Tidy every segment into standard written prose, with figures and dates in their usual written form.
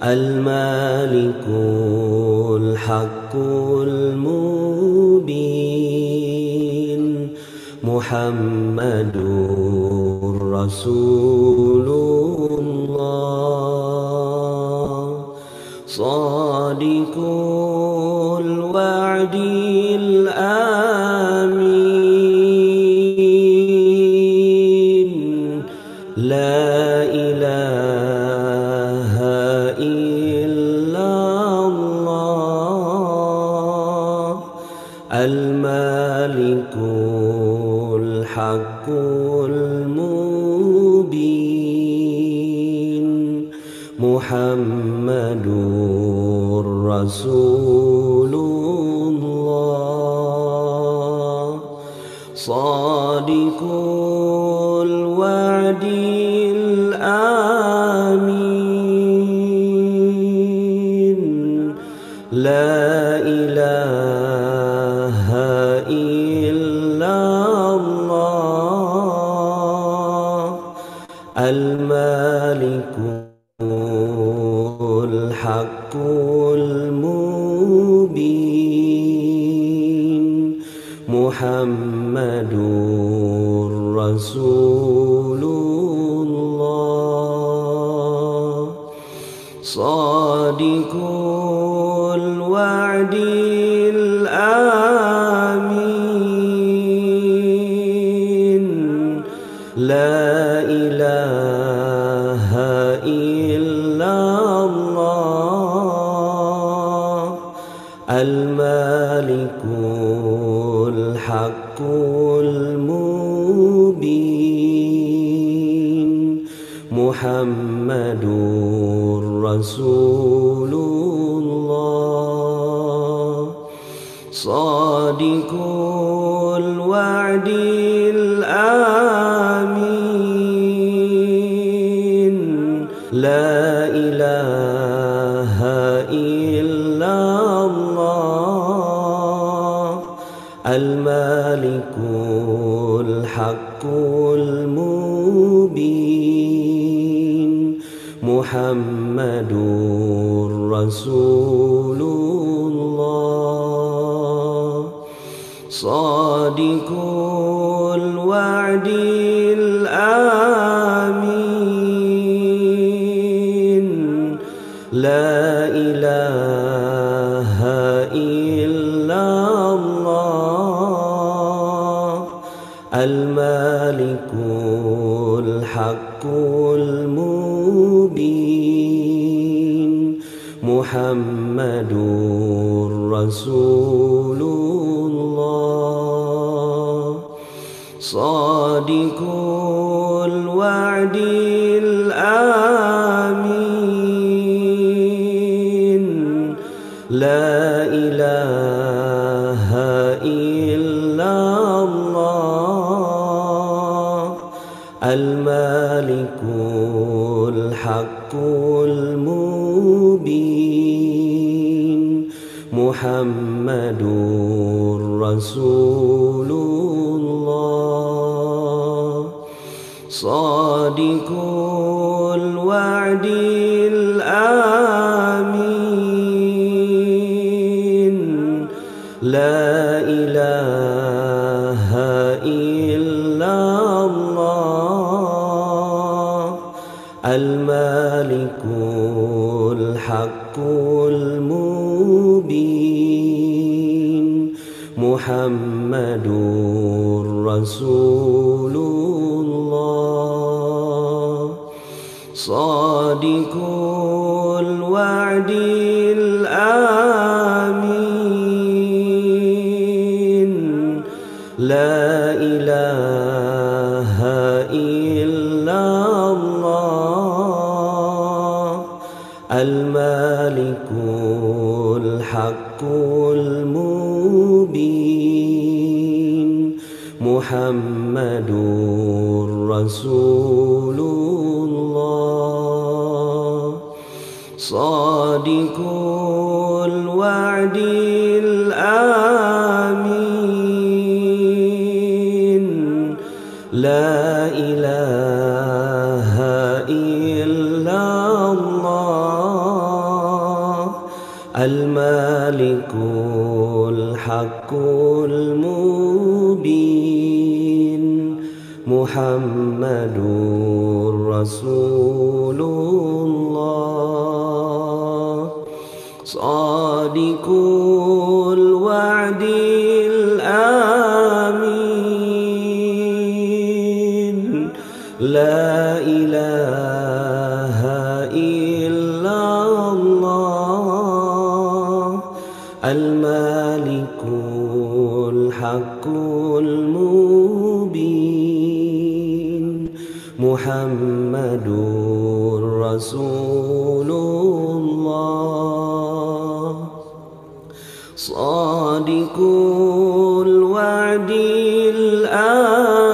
المالك الحق المبين محمد رسول الله صادق الوعد الآمين لا إله إلا الله المالك الحق المبين محمد رسول الله صادق الوعد الآمين لا إله إلا الله المالك الحق المبين محمد رسول الله صادق الوعد الآمين لا إله إلا الله المالك الحق المبين محمد رسول الله صادق الوعد الآمين لا إله إلا الله المالك الحق المبين محمد رسول الله صادق الوعد الآمين لا إله إلا الله المالك الحق المبين محمد رسول الله صادق الوعد الآمين لا إله إلا الله المالك الحق المبين محمد رسول الله صادق الوعد الآمين لا إله إلا الله المالك الحق المبين محمد رسول الله صادق الوعد الآمين لا إله إلا الله المالك الحق المبين محمد رسول الله صادق الوعد الآمين لا إله إلا المالك الحق المبين محمد رسول الله صادق الوعد الآمين لا إله إلا الله المالك الحق المبين محمد رسول الله صادق الوعد الآمين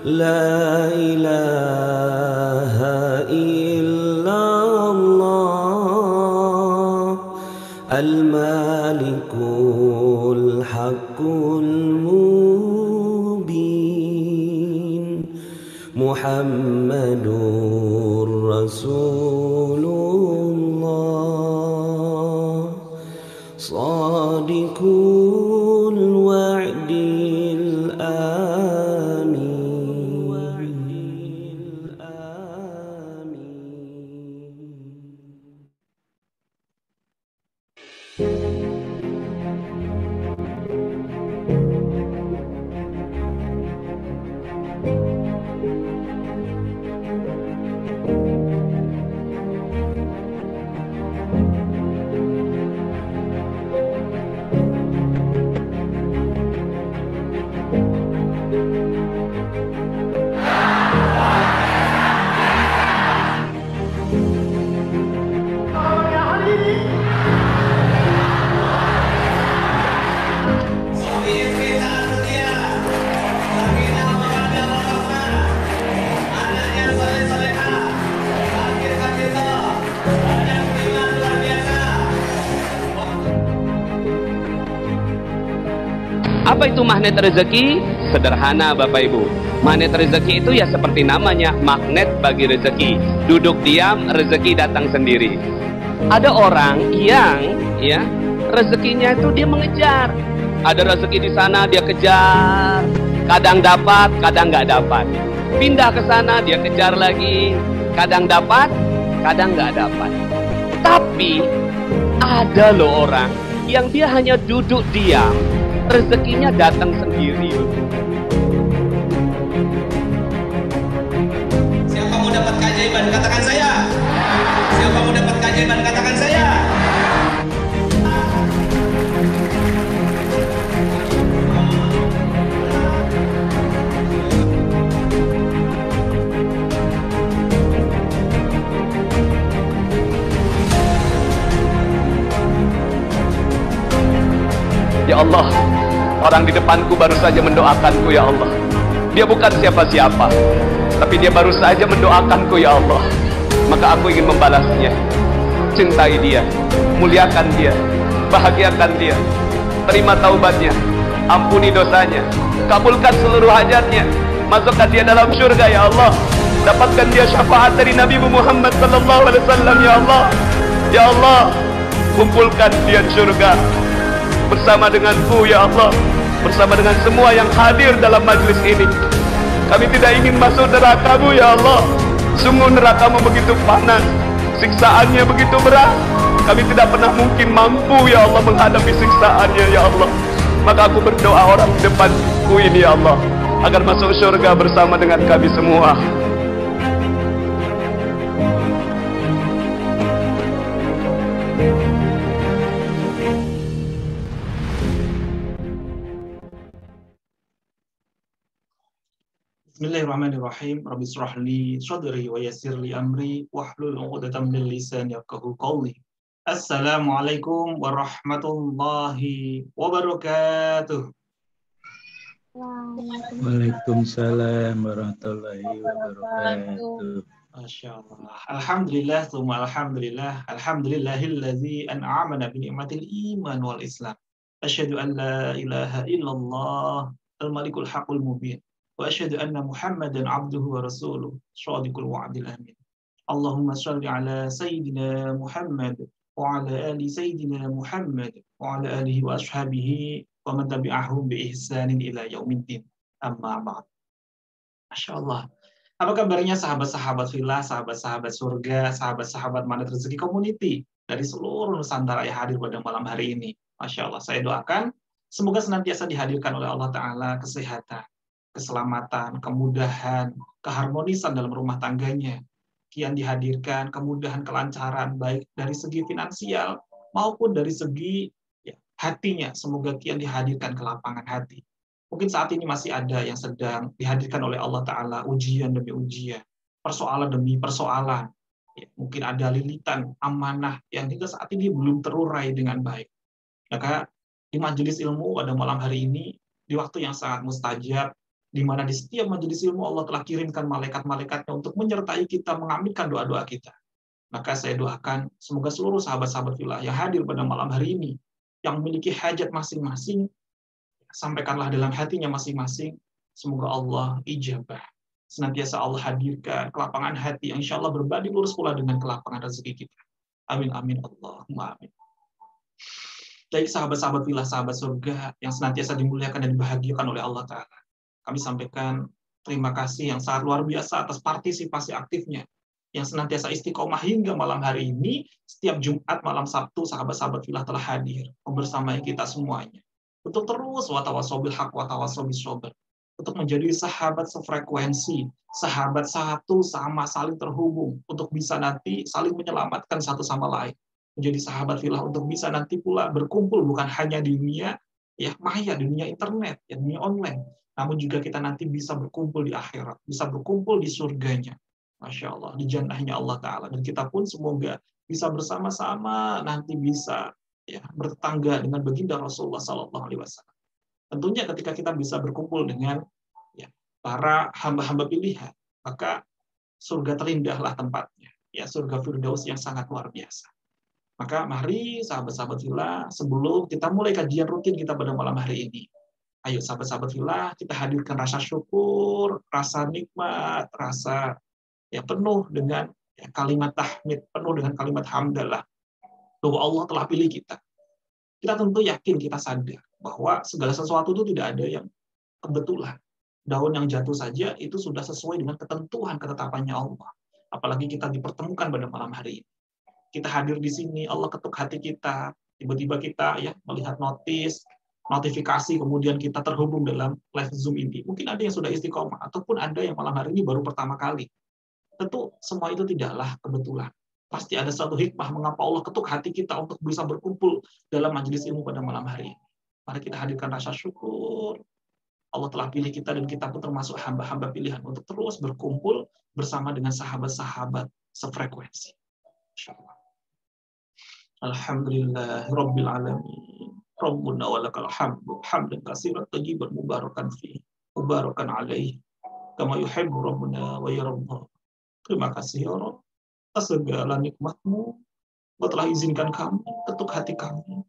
لا إله إلا الله المالك الحق المبين محمد رسول الله صادق الوعد Apa itu magnet rezeki? Sederhana Bapak Ibu. Magnet rezeki itu ya seperti namanya, magnet bagi rezeki. Duduk diam, rezeki datang sendiri. Ada orang yang ya rezekinya itu dia mengejar. Ada rezeki di sana dia kejar. Kadang dapat, kadang nggak dapat. Pindah ke sana dia kejar lagi. Kadang dapat, kadang nggak dapat. Tapi ada loh orang yang dia hanya duduk diam, rezekinya datang sendiri. Siapa mau dapat keajaiban katakan saya. Siapa mau dapat keajaiban katakan saya. Ya Allah, orang di depanku baru saja mendoakanku ya Allah. Dia bukan siapa-siapa, tapi dia baru saja mendoakanku ya Allah. Maka aku ingin membalasnya. Cintai dia, muliakan dia, bahagiakan dia. Terima taubatnya, ampuni dosanya, kabulkan seluruh hajatnya, masukkan dia dalam surga ya Allah. Dapatkan dia syafaat dari Nabi Muhammad sallallahu alaihi wasallam ya Allah. Ya Allah, kumpulkan dia di surga bersama denganku ya Allah, bersama dengan semua yang hadir dalam majlis ini. Kami tidak ingin masuk neraka-Mu ya Allah. Sungguh neraka-Mu begitu panas, siksaannya begitu berat. Kami tidak pernah mungkin mampu ya Allah menghadapi siksaannya ya Allah. Maka aku berdoa orang di depanku ini ya Allah, agar masuk surga bersama dengan kami semua. Bismillahirrahmanirrahim. Rabbi shrah li sadri wa yassir li amri wahlul 'uqdatam min lisani yafqahu qawli. Assalamualaikum warahmatullahi wabarakatuh. Waalaikumsalam warahmatullahi wabarakatuh. Masya Allah. Alhamdulillah, tsumma alhamdulillah. Alhamdulillahilladzi an'amana bi ni'matil iman wal islam. Asyhadu an la ilaha illallah al-malikul haqqul mubin. Wa asyhadu anna Muhammadan abduhu wa rasuluh, shadiqul wa'dil amin. Allahumma shalli ala Sayyidina Muhammad wa ala ali Sayyidina Muhammad wa ala alihi wa ashabihi wa man tabi'ahum bi ihsanin ila yaumiddin. Amma ba'd. Masya Allah. Apa kabarnya sahabat-sahabat fillah, sahabat-sahabat surga, sahabat-sahabat Mandat Rezeki Community dari seluruh Nusantara yang hadir pada malam hari ini. Masya Allah, saya doakan semoga senantiasa dihadirkan oleh Allah Ta'ala kesehatan, keselamatan, kemudahan, keharmonisan dalam rumah tangganya. Kian dihadirkan kemudahan, kelancaran, baik dari segi finansial maupun dari segi hatinya. Semoga kian dihadirkan kelapangan hati. Mungkin saat ini masih ada yang sedang dihadirkan oleh Allah Ta'ala, ujian demi ujian, persoalan demi persoalan. Ya, mungkin ada lilitan amanah yang hingga saat ini belum terurai dengan baik. Maka di majelis ilmu pada malam hari ini, di waktu yang sangat mustajab, di mana di setiap majelis ilmu Allah telah kirimkan malaikat-malaikatnya untuk menyertai kita, mengaminkan doa-doa kita. Maka saya doakan semoga seluruh sahabat-sahabat fillah yang hadir pada malam hari ini, yang memiliki hajat masing-masing, sampaikanlah dalam hatinya masing-masing. Semoga Allah ijabah. Senantiasa Allah hadirkan kelapangan hati yang insya Allah berbanding lurus pula dengan kelapangan rezeki kita. Amin, amin, Allahumma amin. Baik sahabat-sahabat fillah, sahabat surga yang senantiasa dimuliakan dan dibahagiakan oleh Allah Ta'ala. Kami sampaikan terima kasih yang sangat luar biasa atas partisipasi aktifnya yang senantiasa istiqomah hingga malam hari ini. Setiap Jumat, malam Sabtu, sahabat-sahabat fillah telah hadir membersamai kita semuanya. Untuk terus watawasobil haq watawasobil sober, untuk menjadi sahabat sefrekuensi, sahabat satu sama saling terhubung, untuk bisa nanti saling menyelamatkan satu sama lain, menjadi sahabat fillah untuk bisa nanti pula berkumpul bukan hanya di dunia maya, dunia internet, dunia online, namun juga kita nanti bisa berkumpul di akhirat, bisa berkumpul di surganya, Masya Allah, di jannahnya Allah Ta'ala, dan kita pun semoga bisa bersama-sama nanti bisa bertetangga dengan baginda Rasulullah Sallallahu Alaihi Wasallam. Tentunya ketika kita bisa berkumpul dengan para hamba-hamba pilihan, maka surga terindahlah tempatnya, surga Firdaus yang sangat luar biasa. Maka mari sahabat-sahabat fillah, sebelum kita mulai kajian rutin kita pada malam hari ini, ayo sahabat-sahabat fillah, kita hadirkan rasa syukur, rasa nikmat, rasa penuh dengan kalimat tahmid, penuh dengan kalimat hamdalah, bahwa Allah telah pilih kita. Kita tentu yakin, kita sadar bahwa segala sesuatu itu tidak ada yang kebetulan. Daun yang jatuh saja itu sudah sesuai dengan ketentuan ketetapannya Allah. Apalagi kita dipertemukan pada malam hari ini. Kita hadir di sini, Allah ketuk hati kita, tiba-tiba kita melihat notifikasi, kemudian kita terhubung dalam live Zoom ini. Mungkin ada yang sudah istiqomah, ataupun ada yang malam hari ini baru pertama kali. Tentu semua itu tidaklah kebetulan. Pasti ada suatu hikmah mengapa Allah ketuk hati kita untuk bisa berkumpul dalam majelis ilmu pada malam hari ini. Mari kita hadirkan rasa syukur. Allah telah pilih kita dan kita pun termasuk hamba-hamba pilihan untuk terus berkumpul bersama dengan sahabat-sahabat sefrekuensi. Insyaallah. Alhamdulillah Rabbil Alamin. Rabbuna walakal hamdu. Hamdan katsiran tayyiban mubarakan fihi. Mubarakan alaihi. Kama yuhibbu Rabbuna wa yarda. Terima kasih ya Rabb atas segala nikmat-Mu. Engkau telah izinkan kami, ketuk hati kami,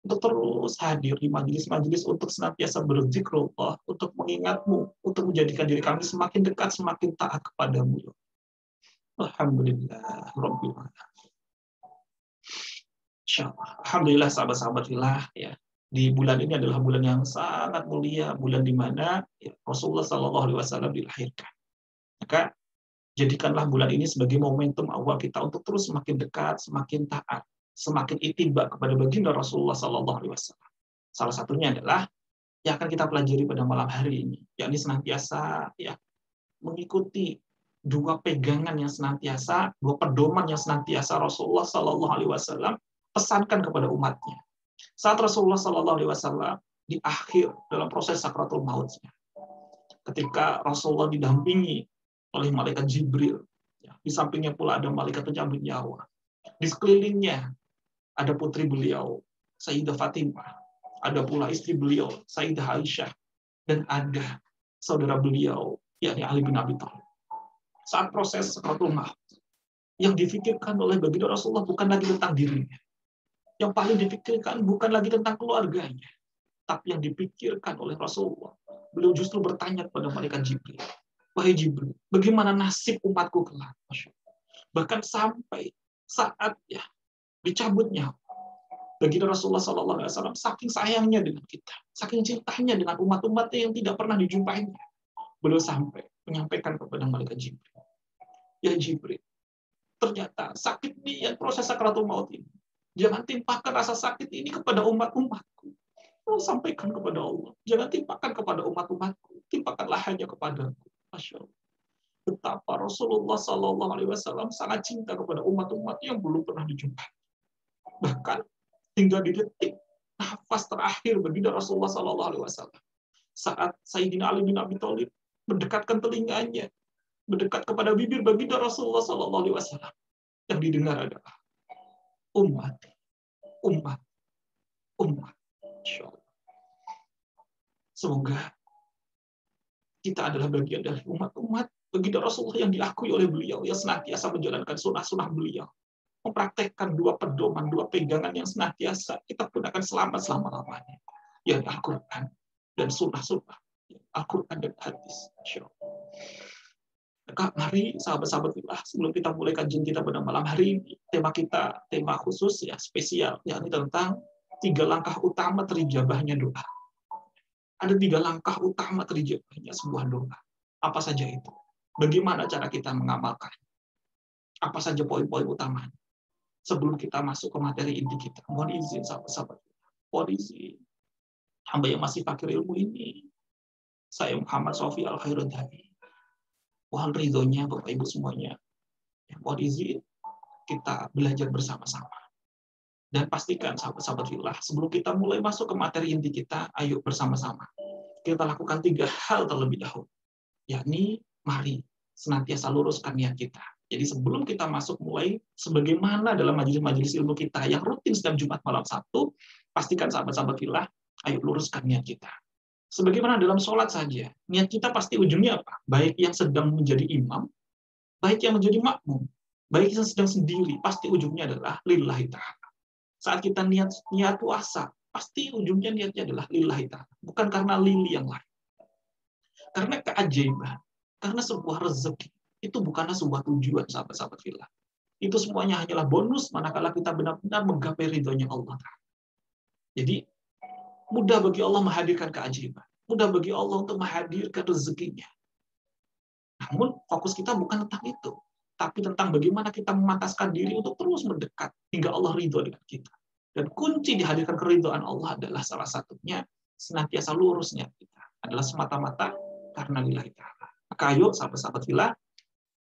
untuk terus hadir di majelis-majelis untuk senantiasa berzikrullah, untuk mengingat-Mu, untuk menjadikan diri kami semakin dekat, semakin taat kepada-Mu. Alhamdulillah Rabbil Alamin. Insyaallah. Alhamdulillah sahabat-sahabat fillah, di bulan ini adalah bulan yang sangat mulia, bulan di mana Rasulullah Sallallahu Alaihi Wasallam dilahirkan. Maka jadikanlah bulan ini sebagai momentum awal kita untuk terus semakin dekat, semakin taat, semakin ittiba kepada baginda Rasulullah Sallallahu Alaihi Wasallam. Salah satunya adalah yang akan kita pelajari pada malam hari ini, yakni senantiasa mengikuti dua pegangan yang senantiasa, dua pedoman yang senantiasa Rasulullah Sallallahu Alaihi Wasallam pesankan kepada umatnya. Saat Rasulullah Sallallahu Alaihi Wasallam di akhir dalam proses sakratul mautnya, ketika Rasulullah didampingi oleh malaikat Jibril, di sampingnya pula ada malaikat pencabut nyawa, di sekelilingnya ada putri beliau Sayyidah Fatimah, ada pula istri beliau Sayyidah Aisyah, dan ada saudara beliau yakni Ali bin Abi Thalib. Saat proses sakratul maut, yang difikirkan oleh baginda Rasulullah bukan lagi tentang dirinya, yang paling dipikirkan bukan lagi tentang keluarganya, tapi yang dipikirkan oleh Rasulullah, beliau justru bertanya kepada malaikat Jibril, wahai Jibril, bagaimana nasib umatku kelak? Bahkan sampai saat ya dicabutnya baginda Rasulullah SAW, saking sayangnya dengan kita, saking cintanya dengan umat-umatnya yang tidak pernah dijumpainya, beliau sampai menyampaikan kepada malaikat Jibril, ya Jibril, ternyata sakit ini yang proses sakaratul maut ini, jangan timpakan rasa sakit ini kepada umat-umatku. Beliau sampaikan kepada Allah, jangan timpakan kepada umat-umatku, timpakanlah hanya kepadaku. Masya Allah. Betapa Rasulullah SAW sangat cinta kepada umat-umat yang belum pernah dijumpai. Bahkan hingga di detik nafas terakhir baginda Rasulullah SAW, saat Sayyidina Ali bin Abi Thalib mendekatkan telinganya, mendekat kepada bibir baginda Rasulullah SAW, yang didengar adalah umat, umat, umat. Insya Allah. Semoga kita adalah bagian dari umat-umat baginda Rasulullah yang diakui oleh beliau, yang senantiasa menjalankan sunnah-sunnah beliau, mempraktekkan dua pedoman, dua pegangan yang senantiasa kita pun akan selamat selama-lamanya, yang Al-Quran dan sunnah-sunnah, Al-Quran dan hadis. Insya Allah. Maka mari sahabat-sahabat fillah, sebelum kita mulai kajian kita pada malam hari ini, tema kita, tema khusus ya spesial, yakni tentang 3 langkah utama terijabahnya doa. Ada 3 langkah utama terijabahnya sebuah doa. Apa saja itu? Bagaimana cara kita mengamalkan? Apa saja poin-poin utamanya? Sebelum kita masuk ke materi inti kita, mohon izin sahabat-sahabat, mohon izin. Hamba yang masih fakir ilmu ini, saya Muhammad Sofi Al-Khairuddari. Mohon ridhonya Bapak Ibu semuanya. Mohon izin kita belajar bersama-sama. Dan pastikan sahabat-sahabat fillah, sebelum kita mulai masuk ke materi inti kita, ayo bersama-sama kita lakukan 3 hal terlebih dahulu. Yakni, mari senantiasa luruskan niat kita. Jadi sebelum kita masuk mulai, sebagaimana dalam majelis-majelis ilmu kita yang rutin setiap Jumat malam Sabtu, pastikan sahabat-sahabat fillah, ayo luruskan niat kita. Sebagaimana dalam sholat saja, niat kita pasti ujungnya apa? Baik yang sedang menjadi imam, baik yang menjadi makmum, baik yang sedang sendiri, pasti ujungnya adalah lillahi ta'ala. Saat kita niat puasa, pasti ujungnya niatnya adalah lillahi ta'ala, bukan karena lili yang lain. Karena keajaiban, karena sebuah rezeki, itu bukanlah sebuah tujuan sahabat-sahabat fillah. Itu semuanya hanyalah bonus manakala kita benar-benar menggapai ridhonya Allah. Jadi, mudah bagi Allah menghadirkan keajaiban. Mudah bagi Allah untuk menghadirkan rezekinya. Namun, fokus kita bukan tentang itu. Tapi tentang bagaimana kita memantaskan diri untuk terus mendekat hingga Allah ridho dengan kita. Dan kunci dihadirkan keridhaan Allah adalah salah satunya senantiasa lurusnya kita. Adalah semata-mata karena lillahi ta'ala. Maka ayo sahabat-sahabat fillah,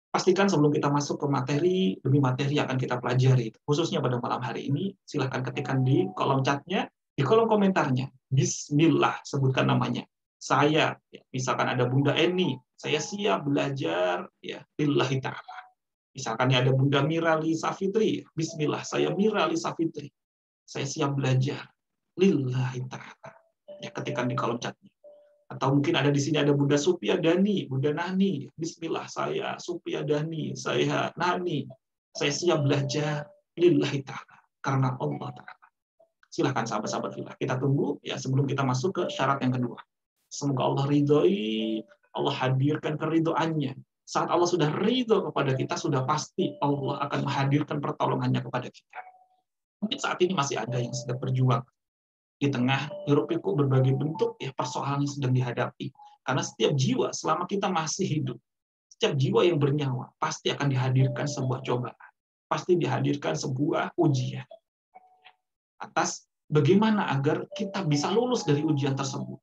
pastikan sebelum kita masuk ke materi, demi materi yang akan kita pelajari, khususnya pada malam hari ini, silahkan ketikkan di kolom chatnya, di kolom komentarnya, Bismillah, sebutkan namanya. Saya, ya, misalkan ada Bunda Eni, saya siap belajar ya lillahi ta'ala. Misalkan ada Bunda Mira Lisa Fitri, Bismillah, saya Mira Lisa Fitri. Saya siap belajar lillahi ta'ala. Ya, ketikkan di kolom chatnya. Atau mungkin ada di sini ada Bunda Supia Dani, Bunda Nani, Bismillah, saya Supia Dani, saya Nani, saya siap belajar lillahi ta'ala, karena Allah ta'ala. Silahkan sahabat-sahabat fillah, kita tunggu ya sebelum kita masuk ke syarat yang kedua. Semoga Allah ridhoi, Allah hadirkan keridhoannya. Saat Allah sudah ridho kepada kita, sudah pasti Allah akan menghadirkan pertolongannya kepada kita. Mungkin saat ini masih ada yang sedang berjuang di tengah hiruk-pikuk berbagai bentuk ya persoalan yang sedang dihadapi. Karena setiap jiwa selama kita masih hidup, setiap jiwa yang bernyawa pasti akan dihadirkan sebuah cobaan, pasti dihadirkan sebuah ujian. Atas bagaimana agar kita bisa lulus dari ujian tersebut.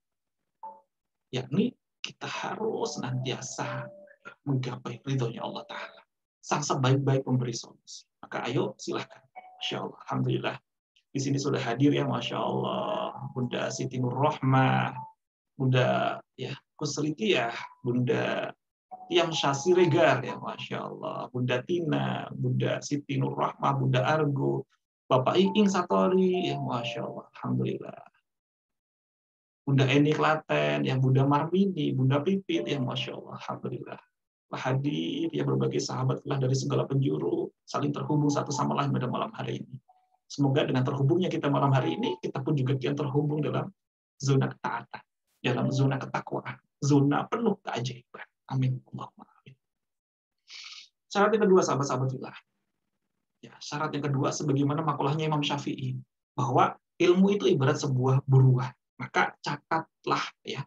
Yakni kita harus senantiasa menggapai ridhonya Allah Ta'ala. Sang sebaik-baik pemberi solusi. Maka ayo silahkan. Masya Allah. Alhamdulillah. Di sini sudah hadir ya, Masya Allah, Bunda Siti Nur Rahmah, Bunda ya, Kusritiyah, Bunda Tiam Syasiregar ya, Masya Allah, Bunda Tina, Bunda Siti Nur Rahmah, Bunda Argo, Bapak Iing Satori, ya, Masya Allah, Alhamdulillah. Bunda Eni Klaten, ya, Bunda Marmini, Bunda Pipit, ya, Masya Allah, Alhamdulillah. Hadir ya berbagai sahabat telah dari segala penjuru, saling terhubung satu sama lain pada malam hari ini. Semoga dengan terhubungnya kita malam hari ini, kita pun juga kian terhubung dalam zona ketaatan, dalam zona ketakwaan, zona penuh keajaiban. Amin. Allahumma amin. Syarat yang kedua, sahabat-sahabat fillah. Ya, syarat yang kedua, sebagaimana makulahnya Imam Syafi'i, bahwa ilmu itu ibarat sebuah buruan. Maka catatlah ya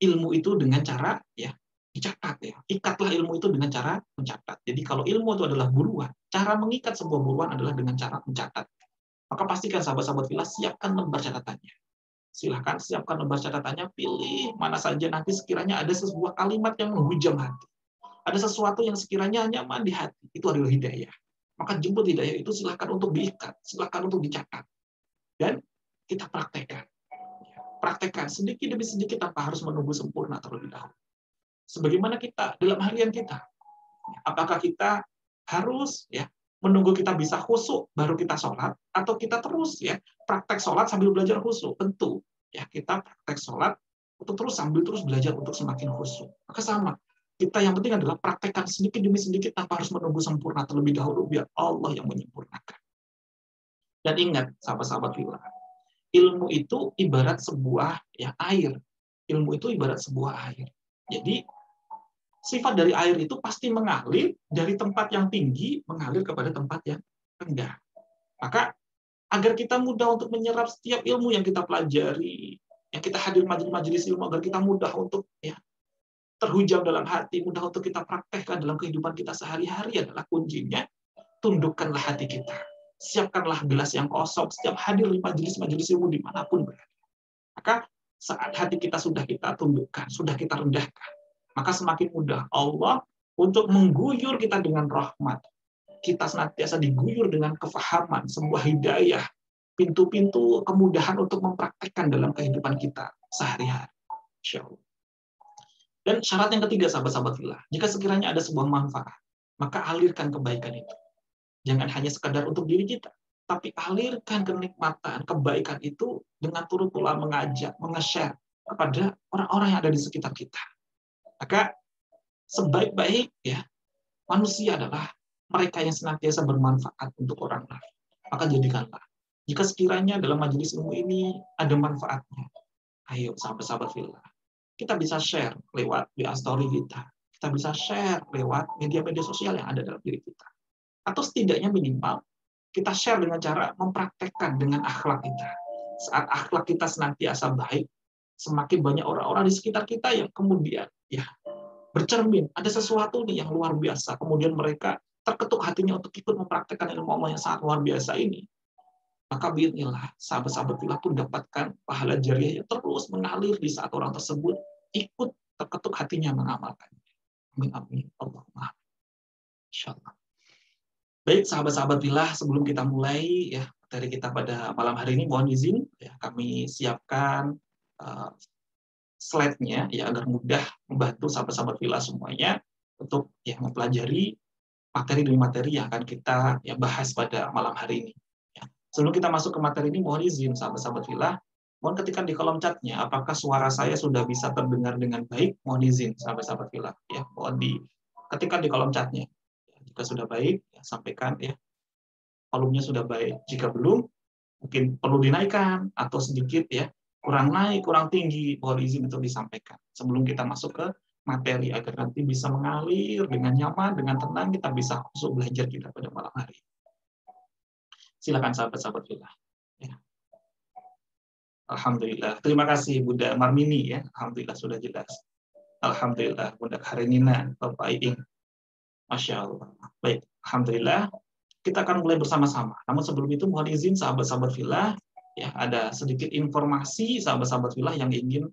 ilmu itu dengan cara ya dicatat ya. Ikatlah ilmu itu dengan cara mencatat. Jadi kalau ilmu itu adalah buruan, cara mengikat sebuah buruan adalah dengan cara mencatat. Maka pastikan sahabat-sahabat fillah siapkan lembar catatannya. Silahkan siapkan lembar catatannya, pilih mana saja nanti sekiranya ada sebuah kalimat yang menghujam hati. Ada sesuatu yang sekiranya nyaman di hati, itu adalah hidayah. Maka jemput hidayah itu silahkan untuk diikat, silahkan untuk dicatat. Dan kita praktekkan. Praktekkan sedikit demi sedikit tanpa harus menunggu sempurna terlebih dahulu. Sebagaimana kita dalam harian kita. Apakah kita harus ya menunggu kita bisa khusyuk baru kita sholat, atau kita terus ya praktek sholat sambil belajar khusyuk? Tentu ya kita praktek sholat untuk terus sambil terus belajar untuk semakin khusyuk. Maka sama. Kita yang penting adalah praktekkan sedikit demi sedikit tanpa harus menunggu sempurna terlebih dahulu, biar Allah yang menyempurnakan. Dan ingat, sahabat-sahabat fillah, ilmu itu ibarat sebuah ya air. Ilmu itu ibarat sebuah air. Jadi sifat dari air itu pasti mengalir dari tempat yang tinggi mengalir kepada tempat yang rendah. Maka agar kita mudah untuk menyerap setiap ilmu yang kita pelajari, yang kita hadir majelis-majelis ilmu, agar kita mudah untuk ya terhujam dalam hati, mudah untuk kita praktekkan dalam kehidupan kita sehari-hari adalah kuncinya, tundukkanlah hati kita. Siapkanlah gelas yang kosong, setiap hadir di majelis-majelis ilmu dimanapun berada. Maka saat hati kita sudah kita tundukkan, sudah kita rendahkan, maka semakin mudah Allah untuk mengguyur kita dengan rahmat. Kita senantiasa diguyur dengan kefahaman, sebuah hidayah, pintu-pintu kemudahan untuk mempraktekkan dalam kehidupan kita sehari-hari. Insya Allah. Dan syarat yang ketiga, sahabat-sahabat fillah, jika sekiranya ada sebuah manfaat, maka alirkan kebaikan itu. Jangan hanya sekadar untuk diri kita, tapi alirkan kenikmatan, kebaikan itu dengan turut pula mengajak, menge-share kepada orang-orang yang ada di sekitar kita. Maka sebaik-baik ya manusia adalah mereka yang senantiasa bermanfaat untuk orang lain. Maka jadikanlah, jika sekiranya dalam majelis ilmu ini ada manfaatnya, ayo sahabat-sahabat fillah, kita bisa share lewat WA story kita. Kita bisa share lewat media-media sosial yang ada dalam diri kita. Atau setidaknya minimal, kita share dengan cara mempraktekkan dengan akhlak kita. Saat akhlak kita senantiasa baik, semakin banyak orang-orang di sekitar kita yang kemudian ya bercermin, ada sesuatu nih yang luar biasa. Kemudian mereka terketuk hatinya untuk ikut mempraktekkan ilmu Allah yang sangat luar biasa ini. Maka biidznillah, sahabat-sahabat fillah pun dapatkan pahala jariah yang terus mengalir di saat orang tersebut ikut terketuk hatinya mengamalkannya. Amin, amin. Allahumma. Insyaallah. Baik, sahabat-sahabat fillah, sebelum kita mulai ya materi kita pada malam hari ini, mohon izin ya kami siapkan slide-nya ya agar mudah membantu sahabat-sahabat fillah semuanya untuk ya mempelajari materi demi materi yang akan kita ya bahas pada malam hari ini. Sebelum kita masuk ke materi ini, mohon izin sahabat-sahabat fillah, mohon ketikkan di kolom chatnya apakah suara saya sudah bisa terdengar dengan baik. Mohon izin sahabat-sahabat fillah ya, mohon ketikkan di kolom chatnya. Jika sudah baik, ya, sampaikan ya. Volumenya sudah baik. Jika belum, mungkin perlu dinaikkan atau sedikit ya kurang naik, kurang tinggi. Mohon izin untuk disampaikan sebelum kita masuk ke materi agar nanti bisa mengalir dengan nyaman, dengan tenang, kita bisa masuk belajar kita pada malam hari. Silakan sahabat-sahabat fillah. Ya. Alhamdulillah. Terima kasih Bunda Marmini ya. Alhamdulillah sudah jelas. Alhamdulillah Bunda Karenina, Bapak Iing. Masya Allah. Baik, alhamdulillah. Kita akan mulai bersama-sama. Namun sebelum itu mohon izin sahabat-sahabat fillah, ya ada sedikit informasi sahabat-sahabat fillah yang ingin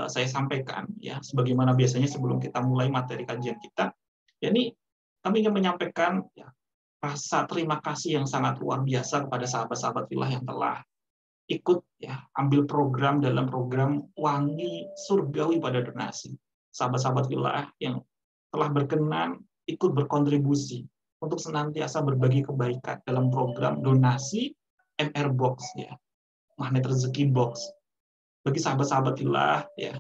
saya sampaikan ya. Sebagaimana biasanya sebelum kita mulai materi kajian kita, ya ini kami ingin menyampaikan ya rasa terima kasih yang sangat luar biasa kepada sahabat-sahabat fillah yang telah ikut ya ambil program dalam program Wangi Surgawi pada Donasi. Sahabat-sahabat fillah yang telah berkenan ikut berkontribusi untuk senantiasa berbagi kebaikan dalam program donasi MR Box ya, Magnet Rezeki Box. Bagi sahabat-sahabat fillah ya,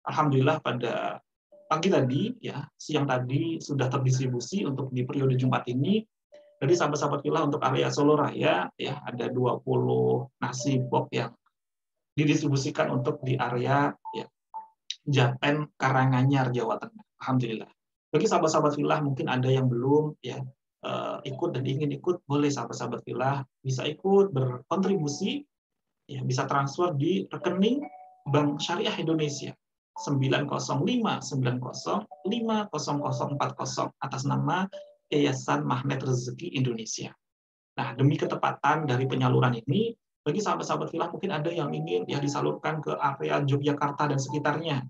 alhamdulillah pada pagi tadi ya, siang tadi sudah terdistribusi untuk di periode Jumat ini. Jadi sahabat-sahabat fillah untuk area Solo Raya ya ada 20 nasi box yang didistribusikan untuk di area ya Jaten Karanganyar Jawa Tengah. Alhamdulillah. Bagi sahabat-sahabat filah mungkin ada yang belum ya ikut dan ingin ikut, boleh sahabat-sahabat filah bisa ikut berkontribusi, ya bisa transfer di rekening Bank Syariah Indonesia 905905040 atas nama Yayasan Mahnet Rezeki Indonesia. Nah, demi ketepatan dari penyaluran ini, bagi sahabat-sahabat filah mungkin ada yang ingin ya disalurkan ke area Yogyakarta dan sekitarnya,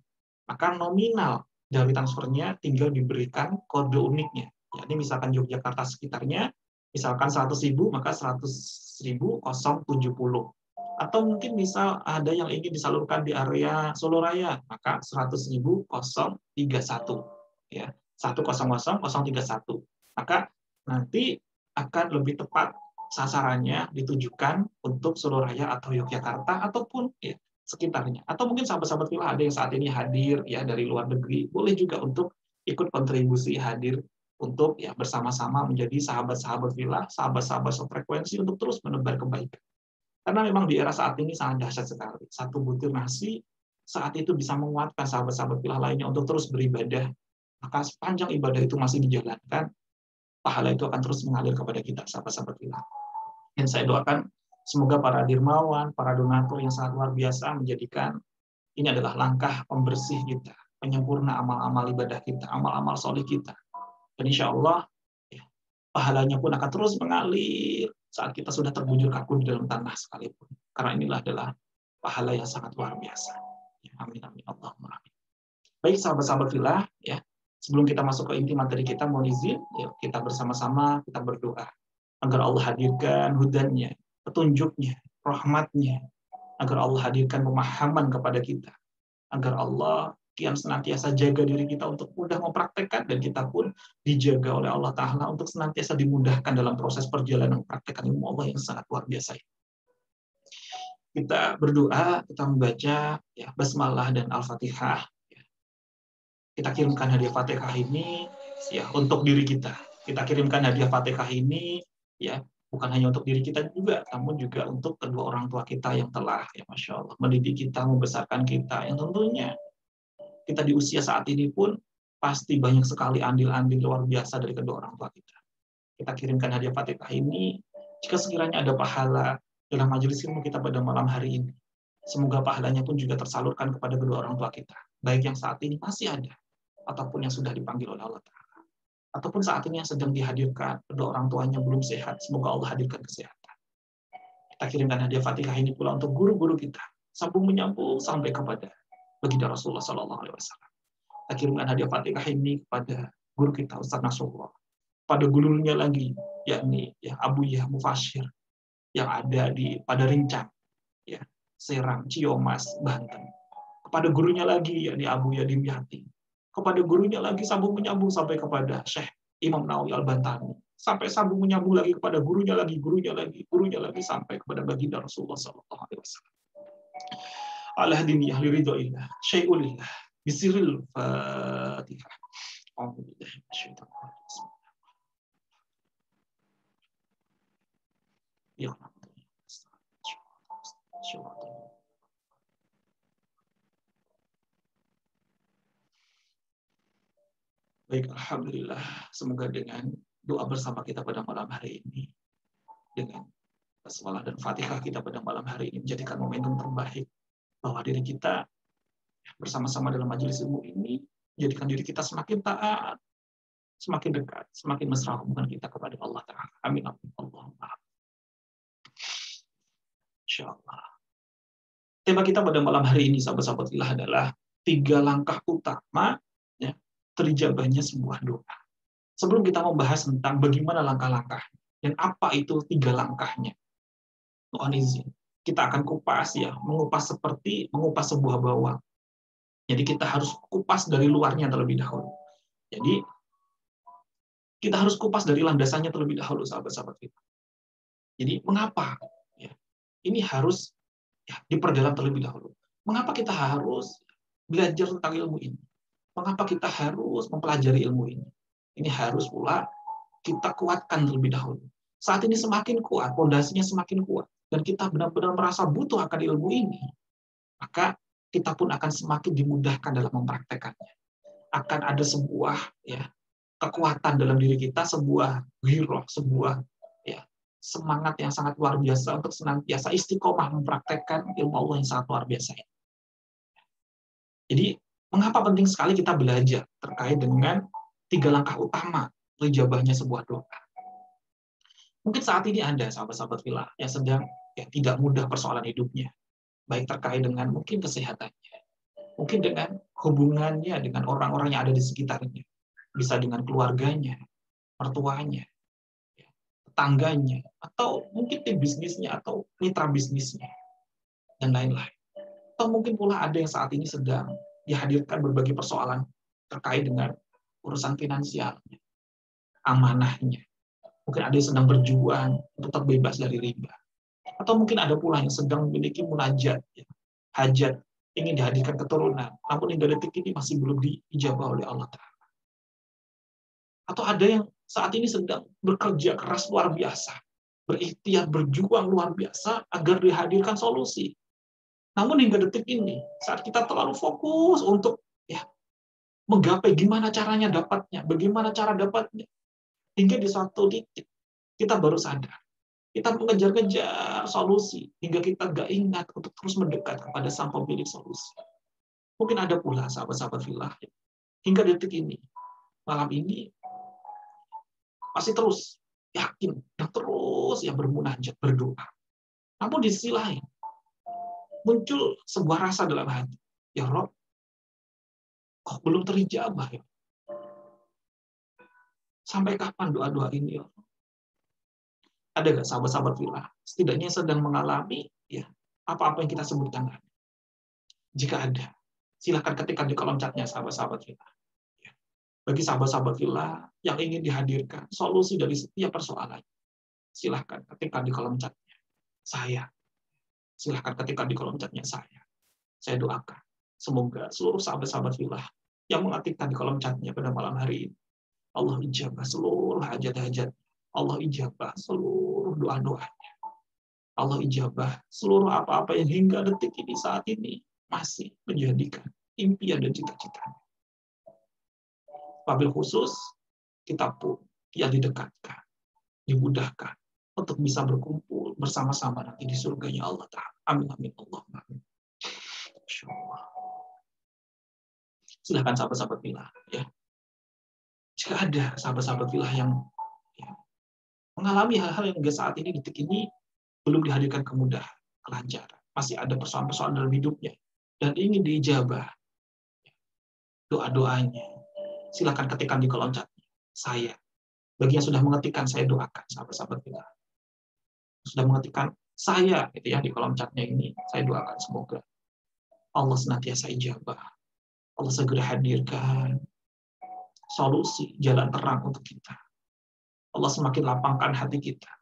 maka nominal dari transfernya tinggal diberikan kode uniknya. Ya, ini misalkan Yogyakarta sekitarnya, misalkan 100.000, maka 100.000 070. Atau mungkin misal ada yang ingin disalurkan di area Solo Raya, maka 100.000 031. Ya, 100 031. Maka nanti akan lebih tepat sasarannya ditujukan untuk Solo Raya atau Yogyakarta ataupun ya, sekitarnya. Atau mungkin sahabat-sahabat filah ada yang saat ini hadir ya dari luar negeri, boleh juga untuk ikut kontribusi hadir untuk ya bersama-sama menjadi sahabat-sahabat filah, sahabat-sahabat sefrekuensi untuk terus menebar kebaikan. Karena memang di era saat ini sangat dahsyat sekali. Satu butir nasi saat itu bisa menguatkan sahabat-sahabat filah lainnya untuk terus beribadah. Maka sepanjang ibadah itu masih dijalankan, pahala itu akan terus mengalir kepada kita, sahabat-sahabat filah. Dan saya doakan semoga para dermawan, para donatur yang sangat luar biasa menjadikan ini adalah langkah pembersih kita, penyempurna amal-amal ibadah kita, amal-amal soleh kita. Dan insya Allah, ya, pahalanya pun akan terus mengalir saat kita sudah terbujur kaku di dalam tanah sekalipun. Karena inilah adalah pahala yang sangat luar biasa. Ya, amin, amin, Allahumma amin. Baik sahabat-sahabat filah, ya, sebelum kita masuk ke inti materi kita, mohon izin, ya, kita bersama-sama kita berdoa agar Allah hadirkan hudannya, petunjuknya, rahmatnya, agar Allah hadirkan pemahaman kepada kita, agar Allah kian senantiasa jaga diri kita untuk mudah mempraktekkan, dan kita pun dijaga oleh Allah Ta'ala untuk senantiasa dimudahkan dalam proses perjalanan mempraktekkan ilmu Allah yang sangat luar biasa. Kita berdoa, kita membaca ya, basmalah dan Al-Fatihah. Kita kirimkan hadiah Fatihah ini ya untuk diri kita. Kita kirimkan hadiah Fatihah ini ya bukan hanya untuk diri kita juga, namun juga untuk kedua orang tua kita yang telah ya Masya Allah mendidik kita, membesarkan kita, yang tentunya kita di usia saat ini pun pasti banyak sekali andil-andil luar biasa dari kedua orang tua kita. Kita kirimkan hadiah Fatihah ini jika sekiranya ada pahala dalam majelis ilmu kita pada malam hari ini. Semoga pahalanya pun juga tersalurkan kepada kedua orang tua kita, baik yang saat ini masih ada ataupun yang sudah dipanggil oleh Allah Ta'ala, ataupun saat ini yang sedang dihadirkan, kedua orang tuanya belum sehat, semoga Allah hadirkan kesehatan. Kita kirimkan hadiah Fatihah ini pula untuk guru-guru kita, sambung menyambung sampai kepada baginda Rasulullah SAW. Kita kirimkan hadiah Fatihah ini kepada guru kita, Ustaz Nasrullah, pada gurunya lagi, yakni ya Abu Yah Mufashir, yang ada pada Rincang, ya, Serang, Ciamas, Banten. Kepada gurunya lagi, yakni Abu Yadim Yati. Kepada gurunya lagi sambung menyambung sampai kepada Syekh Imam Nawawi Al-Bantani. Sampai sambung menyambung lagi kepada gurunya lagi sampai kepada baginda Rasulullah SAW. Ala diniyah liridhoillah, syai'ulillah, bisiril Fatihah. Alhamdulillah. Ya Allah. Baik, alhamdulillah. Semoga dengan doa bersama kita pada malam hari ini, dengan basmalah dan Fatihah kita pada malam hari ini menjadikan momentum terbaik bahwa diri kita bersama-sama dalam majelis ilmu ini menjadikan diri kita semakin taat, semakin dekat, semakin mesra hubungan kita kepada Allah Ta'ala. Amin, amin, Allahumma. Insyaallah. Tema kita pada malam hari ini, sahabat-sahabat filah, adalah 3 langkah utama ya, terijabahnya sebuah doa. Sebelum kita membahas tentang bagaimana langkah-langkah dan apa itu 3 langkahnya, mohon izin, kita akan kupas ya, mengupas seperti mengupas sebuah bawang. Jadi kita harus kupas dari luarnya terlebih dahulu. Jadi kita harus kupas dari landasannya terlebih dahulu, sahabat-sahabat kita. Jadi mengapa ya, ini harus ya, diperdalam terlebih dahulu. Mengapa kita harus belajar tentang ilmu ini? Mengapa kita harus mempelajari ilmu ini? Ini harus pula kita kuatkan terlebih dahulu. Saat ini semakin kuat, fondasinya semakin kuat, dan kita benar-benar merasa butuh akan ilmu ini, maka kita pun akan semakin dimudahkan dalam mempraktekannya. akan ada sebuah kekuatan dalam diri kita, sebuah ghiroh, sebuah semangat yang sangat luar biasa untuk senantiasa istiqomah mempraktekkan ilmu Allah yang sangat luar biasa. Jadi, mengapa penting sekali kita belajar terkait dengan 3 langkah utama ijabahnya sebuah doa. Mungkin saat ini ada sahabat-sahabat fillah yang sedang tidak mudah persoalan hidupnya, baik terkait dengan mungkin kesehatannya, mungkin dengan hubungannya dengan orang-orang yang ada di sekitarnya, bisa dengan keluarganya, mertuanya, tetangganya, atau mungkin tim bisnisnya atau mitra bisnisnya, dan lain-lain. Atau mungkin pula ada yang saat ini sedang dihadirkan berbagai persoalan terkait dengan urusan finansialnya, amanahnya. Mungkin ada yang sedang berjuang untuk terbebas dari riba. Atau mungkin ada pula yang sedang memiliki munajat, hajat, ingin dihadirkan keturunan, namun hingga detik ini masih belum diijabah oleh Allah Ta'ala. Atau ada yang saat ini sedang bekerja keras luar biasa, berikhtiar, berjuang luar biasa agar dihadirkan solusi. Namun hingga detik ini, saat kita terlalu fokus untuk menggapai gimana caranya dapatnya, bagaimana cara dapatnya, hingga di suatu titik kita baru sadar. Kita mengejar-ngejar solusi, hingga kita gak ingat untuk terus mendekat kepada sang pemilik solusi. Mungkin ada pula sahabat-sahabat fillah, hingga detik ini, malam ini, masih terus yakin, dan terus bermunajat, berdoa. Namun di sisi lain, muncul sebuah rasa dalam hati. Ya Rob, kok belum terijabah ya? Sampai kapan doa-doa ini? Ya? Ada nggak sahabat-sahabat fillah? Setidaknya sedang mengalami apa-apa yang kita sebutkan tadi. Jika ada, silakan ketikkan di kolom chatnya sahabat-sahabat fillah. Bagi sahabat-sahabat fillah yang ingin dihadirkan solusi dari setiap persoalan, silakan ketikkan di kolom chatnya. Silakan ketikkan di kolom chatnya saya. Saya doakan semoga seluruh sahabat-sahabat fillah yang mengetikkan di kolom chatnya pada malam hari ini, Allah ijabah seluruh hajat-hajat. Allah ijabah seluruh doa-doanya. Allah ijabah seluruh apa-apa yang hingga detik ini saat ini masih menjadikan impian dan cita-citanya. Wabil khusus, kita pun yang didekatkan, dimudahkan untuk bisa berkumpul bersama-sama nanti di surganya Allah Ta'ala. Amin, amin, Allah. Amin. Insyaallah. Silahkan sahabat-sahabat fillah. Jika ada sahabat-sahabat fillah yang mengalami hal-hal yang hingga saat ini, detik ini, belum dihadirkan kemudahan, kelancaran. Masih ada persoalan-persoalan dalam hidupnya. Dan ingin diijabah doa-doanya. Silakan ketikkan di kolom chatnya. Saya. Bagi yang sudah mengetikkan, saya doakan sahabat-sahabat fillah. Sudah mengetikkan saya di kolom chatnya ini, saya doakan semoga Allah senantiasa ijabah. Allah segera hadirkan solusi, jalan terang untuk kita. Allah semakin lapangkan hati kita.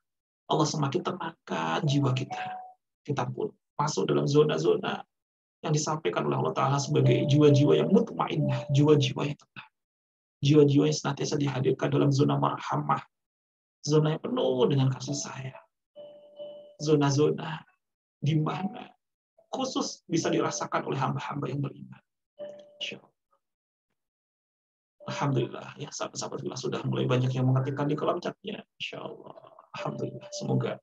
Allah semakin tenangkan jiwa kita. Kita pun masuk dalam zona-zona yang disampaikan oleh Allah Ta'ala sebagai jiwa-jiwa yang mutmainnah, jiwa-jiwa yang tenang. Jiwa-jiwa yang senantiasa dihadirkan dalam zona marhamah, zona yang penuh dengan kasih sayang. Zona-zona di mana khusus bisa dirasakan oleh hamba-hamba yang beriman. Insyaallah. Alhamdulillah, sahabat-sahabat fillah sudah mulai banyak yang mengetikkan di kolom chatnya. Insyaallah. Alhamdulillah. Semoga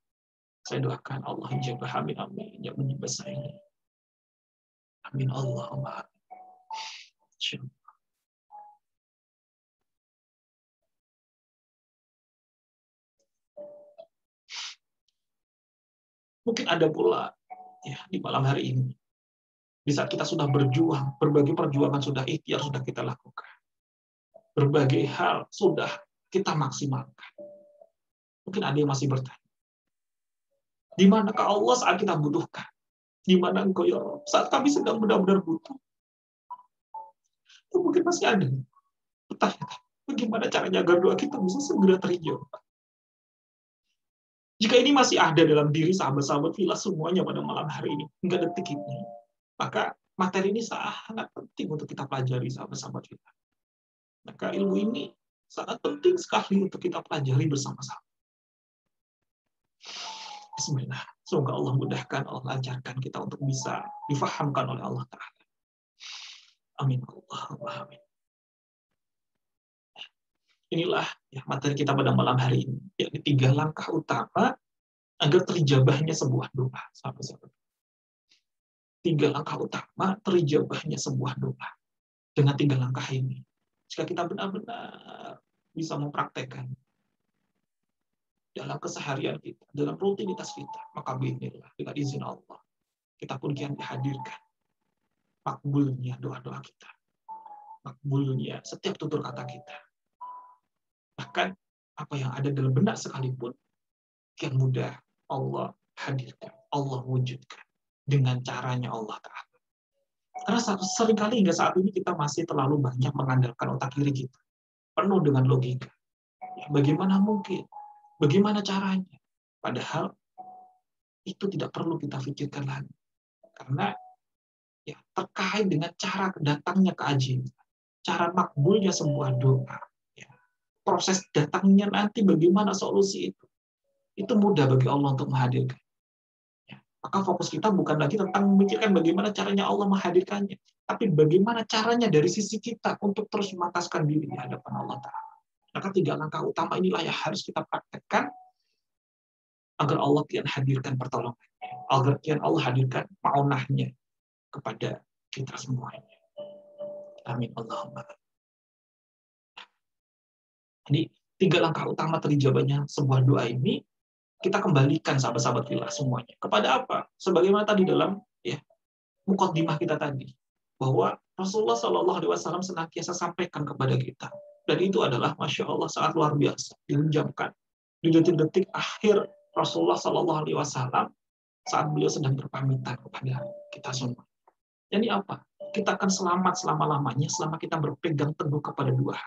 saya doakan Allah ijabah. Amin, amin. Yang menyembah saya ini. Amin, Allahumma amin. Insyaallah. Mungkin ada pula di malam hari ini, di saat kita sudah berjuang, berbagai perjuangan sudah ikhtiar sudah kita lakukan, berbagai hal sudah kita maksimalkan. Mungkin ada yang masih bertanya, di manakah Allah saat kita butuhkan? Di mana Engkau ya Rabb saat kami sedang benar-benar butuh? Mungkin masih ada bertanya, bagaimana caranya agar doa kita bisa segera terijabah? Jika ini masih ada dalam diri sahabat-sahabat fillah semuanya pada malam hari ini, hingga detik ini, maka materi ini sangat penting untuk kita pelajari sahabat-sahabat fillah. Maka ilmu ini sangat penting sekali untuk kita pelajari bersama-sama. Bismillah. Semoga Allah mudahkan, Allah lancarkan kita untuk bisa difahamkan oleh Allah Ta'ala. Amin. Allahumma amin. inilah ya materi kita pada malam hari ini, yakni 3 langkah utama agar terijabahnya sebuah doa. Sahabat-sahabat. 3 langkah utama terijabahnya sebuah doa. Dengan 3 langkah ini, jika kita benar-benar bisa mempraktekkan dalam keseharian kita, dalam rutinitas kita, maka bismillah, dengan izin Allah, kita pun kian dihadirkan makbulnya doa-doa kita, makbulnya setiap tutur kata kita. Bahkan apa yang ada dalam benak sekalipun, kian mudah Allah hadirkan, Allah wujudkan dengan caranya Allah Ta'ala. Karena seringkali hingga saat ini kita masih terlalu banyak mengandalkan otak kiri kita, penuh dengan logika. Ya, bagaimana mungkin? Bagaimana caranya? Padahal itu tidak perlu kita pikirkan lagi. Karena ya terkait dengan cara datangnya keajaiban, cara makbulnya sebuah doa, ya, proses datangnya nanti bagaimana solusi itu mudah bagi Allah untuk menghadirkan. Ya, maka fokus kita bukan lagi tentang memikirkan bagaimana caranya Allah menghadirkannya, tapi bagaimana caranya dari sisi kita untuk terus memataskan diri di hadapan Allah Ta'ala. Maka 3 langkah utama inilah yang harus kita praktekkan agar Allah kian hadirkan pertolongannya, agar kian Allah hadirkan ma'unahnya kepada kita semuanya. Amin Allahumma. Jadi 3 langkah utama terijabahnya sebuah doa ini kita kembalikan sahabat-sahabat fillah semuanya kepada apa? Sebagaimana tadi dalam ya mukaddimah kita tadi, bahwa Rasulullah Shallallahu Alaihi Wasallam senantiasa sampaikan kepada kita, dan itu adalah masya Allah sangat luar biasa, dilenjamkan di detik-detik akhir Rasulullah Shallallahu Alaihi Wasallam saat beliau sedang berpamitan kepada kita semua. Jadi apa? Kita akan selamat selama-lamanya selama kita berpegang teguh kepada dua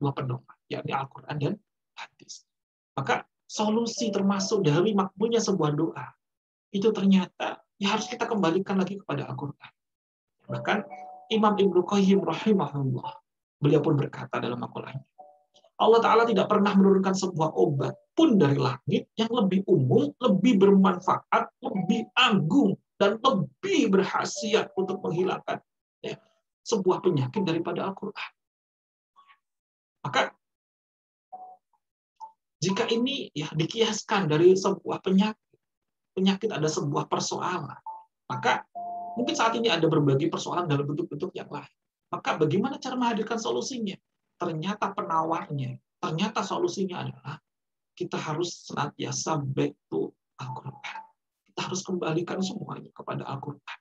pedoman, yakni Al-Quran dan hadis. Maka solusi termasuk dari makbulnya sebuah doa itu ternyata ya harus kita kembalikan lagi kepada Al-Quran. Bahkan Imam Ibnu Qayyim rahimahullah, beliau pun berkata dalam makalahnya, Allah Ta'ala tidak pernah menurunkan sebuah obat pun dari langit yang lebih umum, lebih bermanfaat, lebih agung, dan lebih berkhasiat untuk menghilangkan ya, sebuah penyakit daripada Al-Quran. Maka jika ini ya dikiaskan dari sebuah penyakit ada sebuah persoalan, maka mungkin saat ini ada berbagai persoalan dalam bentuk-bentuk yang lain. Maka bagaimana cara menghadirkan solusinya? Ternyata penawarnya, ternyata solusinya adalah kita harus senantiasa back to Al-Quran. Kita harus kembalikan semuanya kepada Al-Quran.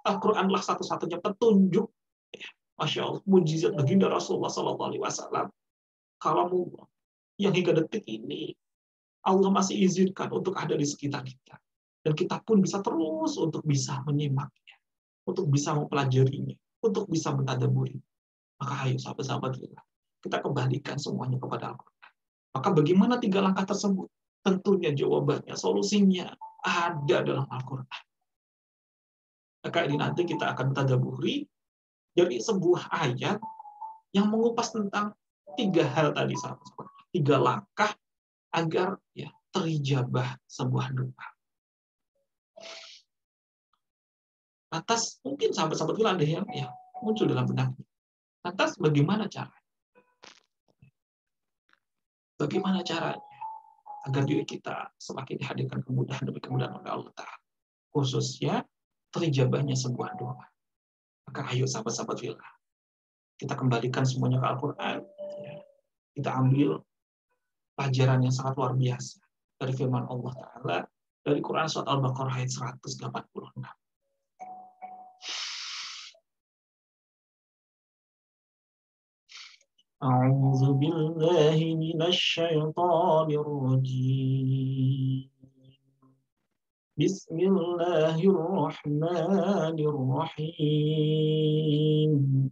Al-Quranlah satu-satunya petunjuk, ya, masya Allah, mujizat baginda Rasulullah SAW. Kalamullah yang hingga detik ini Allah masih izinkan untuk ada di sekitar kita, dan kita pun bisa terus untuk bisa menyimaknya, untuk bisa mempelajarinya, untuk bisa mentadabburi. Maka ayo sahabat-sahabat kita kembalikan semuanya kepada Al-Quran. Maka bagaimana 3 langkah tersebut? Tentunya jawabannya, solusinya ada dalam Al-Quran. Maka ini nanti kita akan mentadabburi dari sebuah ayat yang mengupas tentang 3 hal tadi, sahabat-sahabat. 3 langkah agar ya terijabah sebuah doa. Atas mungkin sahabat-sahabat ada yang ya muncul dalam benaknya. Lantas bagaimana caranya? Bagaimana caranya agar diri kita semakin dihadirkan kemudahan demi kemudahan oleh Allah Ta'ala, khususnya terijabahnya sebuah doa. Maka ayo sahabat-sahabat fillah, kita kembalikan semuanya ke Al-Quran. Ya. Kita ambil pelajaran yang sangat luar biasa dari firman Allah Ta'ala dari Quran surat Al-Baqarah ayat 186. A'udzu billahi minasy syaithanir rajim. Bismillahirrahmanirrahim.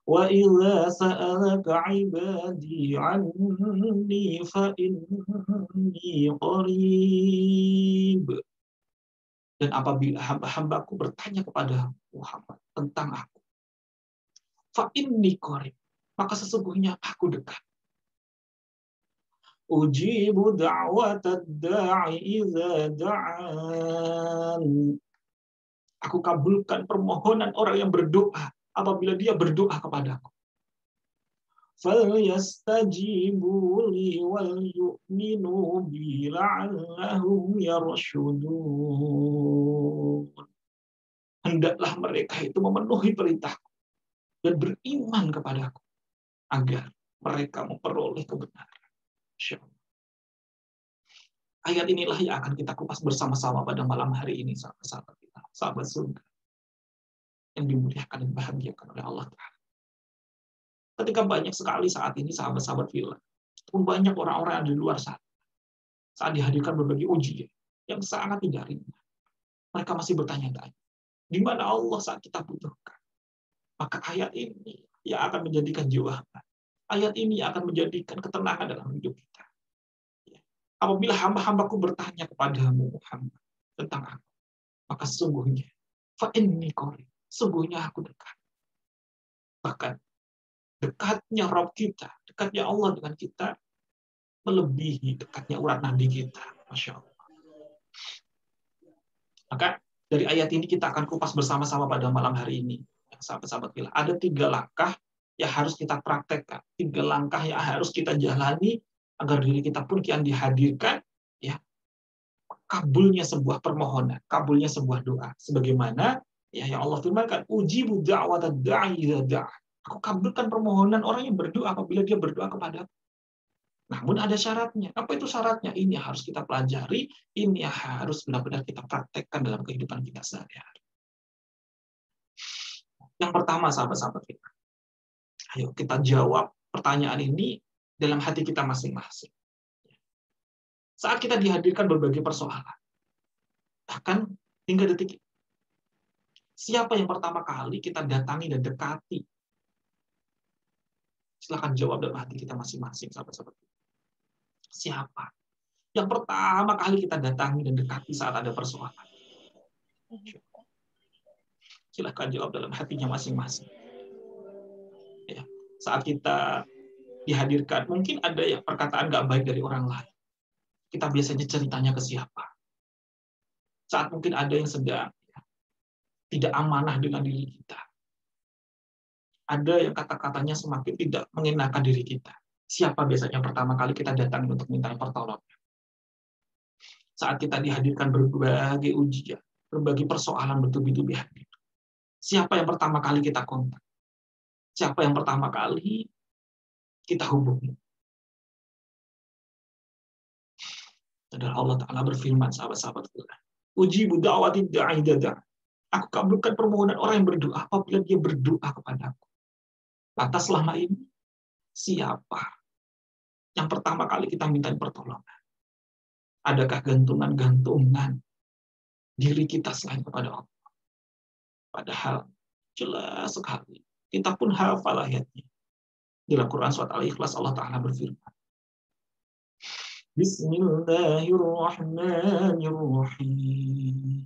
Wa idza sa'alaka 'ibadi 'anni fa inni qarib. Dan apabila hamba-hambaku bertanya kepada Muhammad tentang aku, fa inni qarib, maka sesungguhnya aku dekat. Ujibu da'watad da'i idza da'an. Aku kabulkan permohonan orang yang berdoa apabila dia berdoa kepadaku. فَلْيَسْتَجِيبُوا لِي وَلْيُؤْمِنُوا بِي لَعَلَّهُمْ يَرْشُدُونَ. Hendaklah mereka itu memenuhi perintahku dan beriman kepadaku agar mereka memperoleh kebenaran. Masya Allah. Ayat inilah yang akan kita kupas bersama-sama pada malam hari ini, sahabat-sahabat kita, sahabat surga yang dimuliakan dan bahagiakan oleh Allah Ta'ala. Ketika banyak sekali saat ini sahabat-sahabat fillah, pun banyak orang-orang yang di luar sana, saat dihadirkan berbagai ujian yang sangat tidak ringan, mereka masih bertanya-tanya, di mana Allah saat kita butuhkan? Maka ayat ini yang akan menjadikan jawaban. Ayat ini akan menjadikan ketenangan dalam hidup kita. Apabila hamba-hambaku bertanya kepadamu, Muhammad, tentang aku, maka sesungguhnya, fa'inni qarib, sesungguhnya aku dekat. Bahkan, dekatnya Rabb kita, dekatnya Allah dengan kita, melebihi dekatnya urat nadi kita. Masya Allah. Maka, dari ayat ini kita akan kupas bersama-sama pada malam hari ini. Sahabat-sahabat fillah, ada 3 langkah yang harus kita praktekkan, 3 langkah yang harus kita jalani agar diri kita pun kian dihadirkan, ya, kabulnya sebuah permohonan, kabulnya sebuah doa. Sebagaimana ya yang Allah firmankan, ujibu da'watad da'i idza da'a. Aku kabulkan permohonan orang yang berdoa apabila dia berdoa kepadaku. Namun ada syaratnya. Apa itu syaratnya? Ini yang harus kita pelajari, ini yang harus benar-benar kita praktekkan dalam kehidupan kita sehari-hari. Yang pertama, sahabat-sahabat kita, ayo kita jawab pertanyaan ini dalam hati kita masing-masing. Saat kita dihadirkan berbagai persoalan, bahkan hingga detik ini, siapa yang pertama kali kita datangi dan dekati? Silakan jawab dalam hati kita masing-masing, sahabat-sahabat. Siapa yang pertama kali kita datangi dan dekati saat ada persoalan? Silakan jawab dalam hatinya masing-masing. Ya, saat kita dihadirkan, mungkin ada yang perkataan nggak baik dari orang lain. Kita biasanya ceritanya ke siapa? Saat mungkin ada yang sedang tidak amanah dengan diri kita. Ada yang kata-katanya semakin tidak mengenakan diri kita. Siapa biasanya pertama kali kita datangi untuk minta pertolongan? Saat kita dihadirkan berbagai ujian, berbagai persoalan bertubi-tubi hadir. Siapa yang pertama kali kita kontak? Siapa yang pertama kali kita hubungi? Adalah Allah Ta'ala berfirman, sahabat-sahabat kita. Ujibu da'watid da'i idza da'a. Aku kabulkan permohonan orang yang berdoa apabila dia berdoa kepadaku. Lantas selama ini, siapa yang pertama kali kita minta pertolongan? Adakah gantungan-gantungan diri kita selain kepada Allah? Padahal jelas sekali, kita pun hafal ayatnya. Dalam Quran surat Al-Ikhlas Allah Ta'ala berfirman, Bismillahirrahmanirrahim.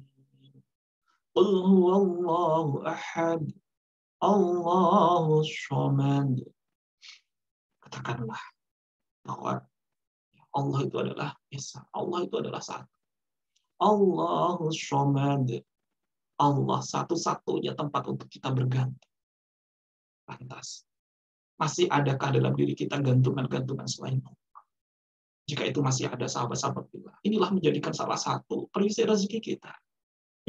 Qul huwallahu ahad, Allahus samad. Katakanlah bahwa Allah itu adalah Esa, Allah itu adalah satu. Allahus samad. Allah satu-satunya tempat untuk kita bergantung. Lantas, masih adakah dalam diri kita gantungan-gantungan selain Allah? Jika itu masih ada, sahabat-sahabat kita, inilah menjadikan salah satu perisai rezeki kita.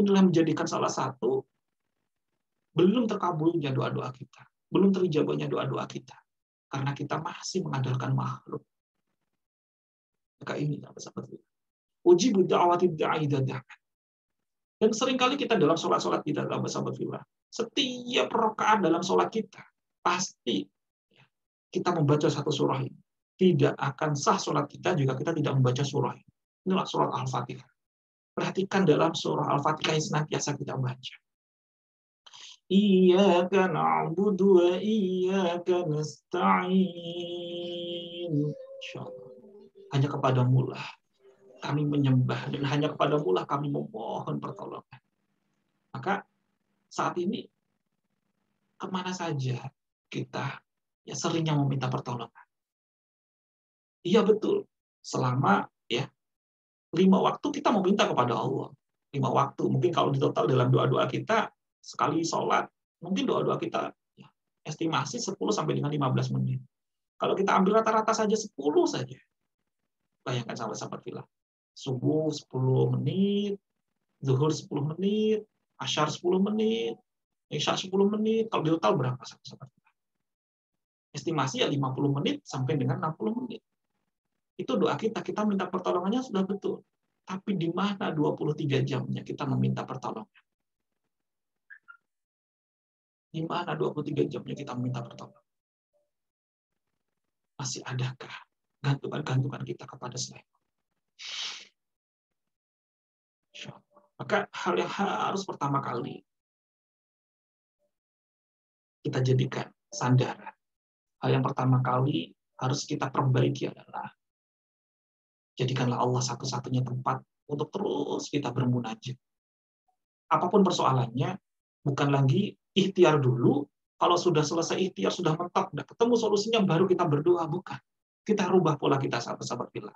Inilah menjadikan salah satu belum terkabulnya doa-doa kita, belum terijabahnya doa-doa kita, karena kita masih mengandalkan makhluk. Maka ini, sahabat-sahabat kita, ujibu da'watid da'i idza da'a. Dan seringkali kita dalam sholat-sholat kita, sahabat-sahabat fillah, setiap rakaat dalam sholat kita, pasti kita membaca satu surah ini. Tidak akan sah sholat kita jika kita tidak membaca surah ini. Inilah surah Al-Fatihah. Perhatikan dalam surah Al-Fatihah yang senantiasa kita baca. Iyyaka na'budu wa iyyaka nasta'in. Insyaallah. Hanya kepadamu lah kami menyembah, dan hanya kepadamu lah kami memohon pertolongan. Maka saat ini kemana saja kita ya seringnya meminta pertolongan? Iya betul, selama 5 waktu kita meminta kepada Allah. 5 waktu, mungkin kalau di total dalam doa-doa kita sekali sholat, mungkin doa-doa kita estimasi 10 sampai dengan 15 menit. Kalau kita ambil rata-rata saja 10 saja. Bayangkan sahabat-sahabat fillah. Subuh 10 menit, zuhur 10 menit, asyar 10 menit, isya 10 menit. Kalau di total berapa sahabat-sahabat fillah? Estimasi ya 50 menit sampai dengan 60 menit. Itu doa kita minta pertolongannya sudah betul. Tapi di mana 23 jamnya kita meminta pertolongan? Di mana 23 jamnya kita meminta pertolongan? Masih adakah gantungan-gantungan kita kepada selain Allah? Maka hal yang harus pertama kali kita jadikan sandaran. Hal yang pertama kali harus kita perbaiki adalah jadikanlah Allah satu-satunya tempat untuk terus kita bermunajat. Apapun persoalannya, bukan lagi ikhtiar dulu. Kalau sudah selesai ikhtiar, sudah mentok, sudah ketemu solusinya, baru kita berdoa. Bukan. Kita rubah pola kita, sahabat-sahabat fillah.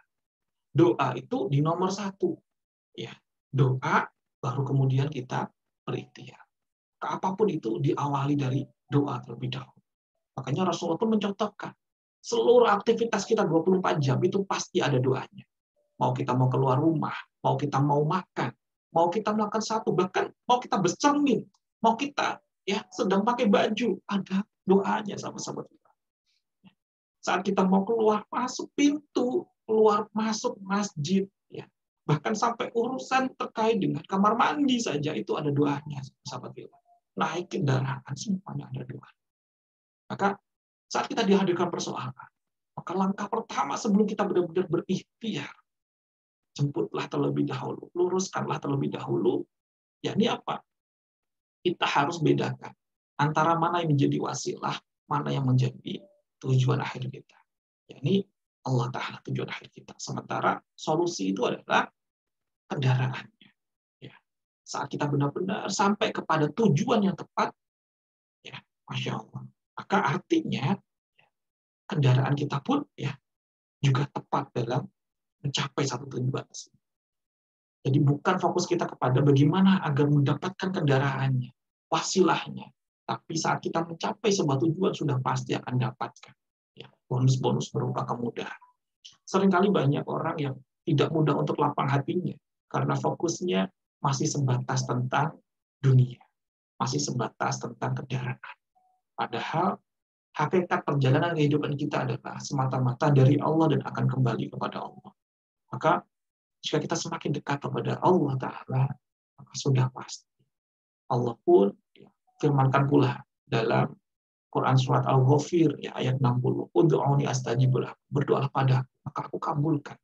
Doa itu di nomor 1. Ya, doa, baru kemudian kita berikhtiar. Apapun itu diawali dari doa terlebih dahulu. Makanya Rasulullah pun mencontohkan, seluruh aktivitas kita 24 jam itu pasti ada doanya. Mau kita mau keluar rumah, mau kita mau makan, mau kita melakukan satu, bahkan mau kita bercermin, mau kita ya sedang pakai baju, ada doanya sahabat-sahabat kita. Saat kita mau keluar masuk pintu, keluar masuk masjid, ya bahkan sampai urusan terkait dengan kamar mandi saja itu ada doanya sahabat kita. Naik kendaraan semuanya ada doa. Maka saat kita dihadirkan persoalan, maka langkah pertama sebelum kita benar-benar berikhtiar, jemputlah terlebih dahulu, luruskanlah terlebih dahulu. Yakni apa? Kita harus bedakan antara mana yang menjadi wasilah, mana yang menjadi tujuan akhir kita. Yakni Allah Ta'ala tujuan akhir kita. Sementara solusi itu adalah kendaraannya. Ya. Saat kita benar-benar sampai kepada tujuan yang tepat, ya, Masya Allah. Maka artinya kendaraan kita pun ya juga tepat dalam mencapai satu tujuan. Jadi bukan fokus kita kepada bagaimana agar mendapatkan kendaraannya, wasilahnya. Tapi saat kita mencapai sebuah tujuan sudah pasti akan dapatkan. Ya, bonus-bonus berupa kemudahan. Seringkali banyak orang yang tidak mudah untuk lapang hatinya karena fokusnya masih sebatas tentang dunia, masih sebatas tentang kendaraan. Padahal hakikat perjalanan kehidupan kita adalah semata-mata dari Allah dan akan kembali kepada Allah. Maka jika kita semakin dekat kepada Allah Ta'ala, maka sudah pasti. Allah pun ya, firmankan pula dalam Quran Surat Al-Ghafir ya, ayat 60. Ud'uni astajib lakum. Berdoalah padaku, maka aku kabulkan.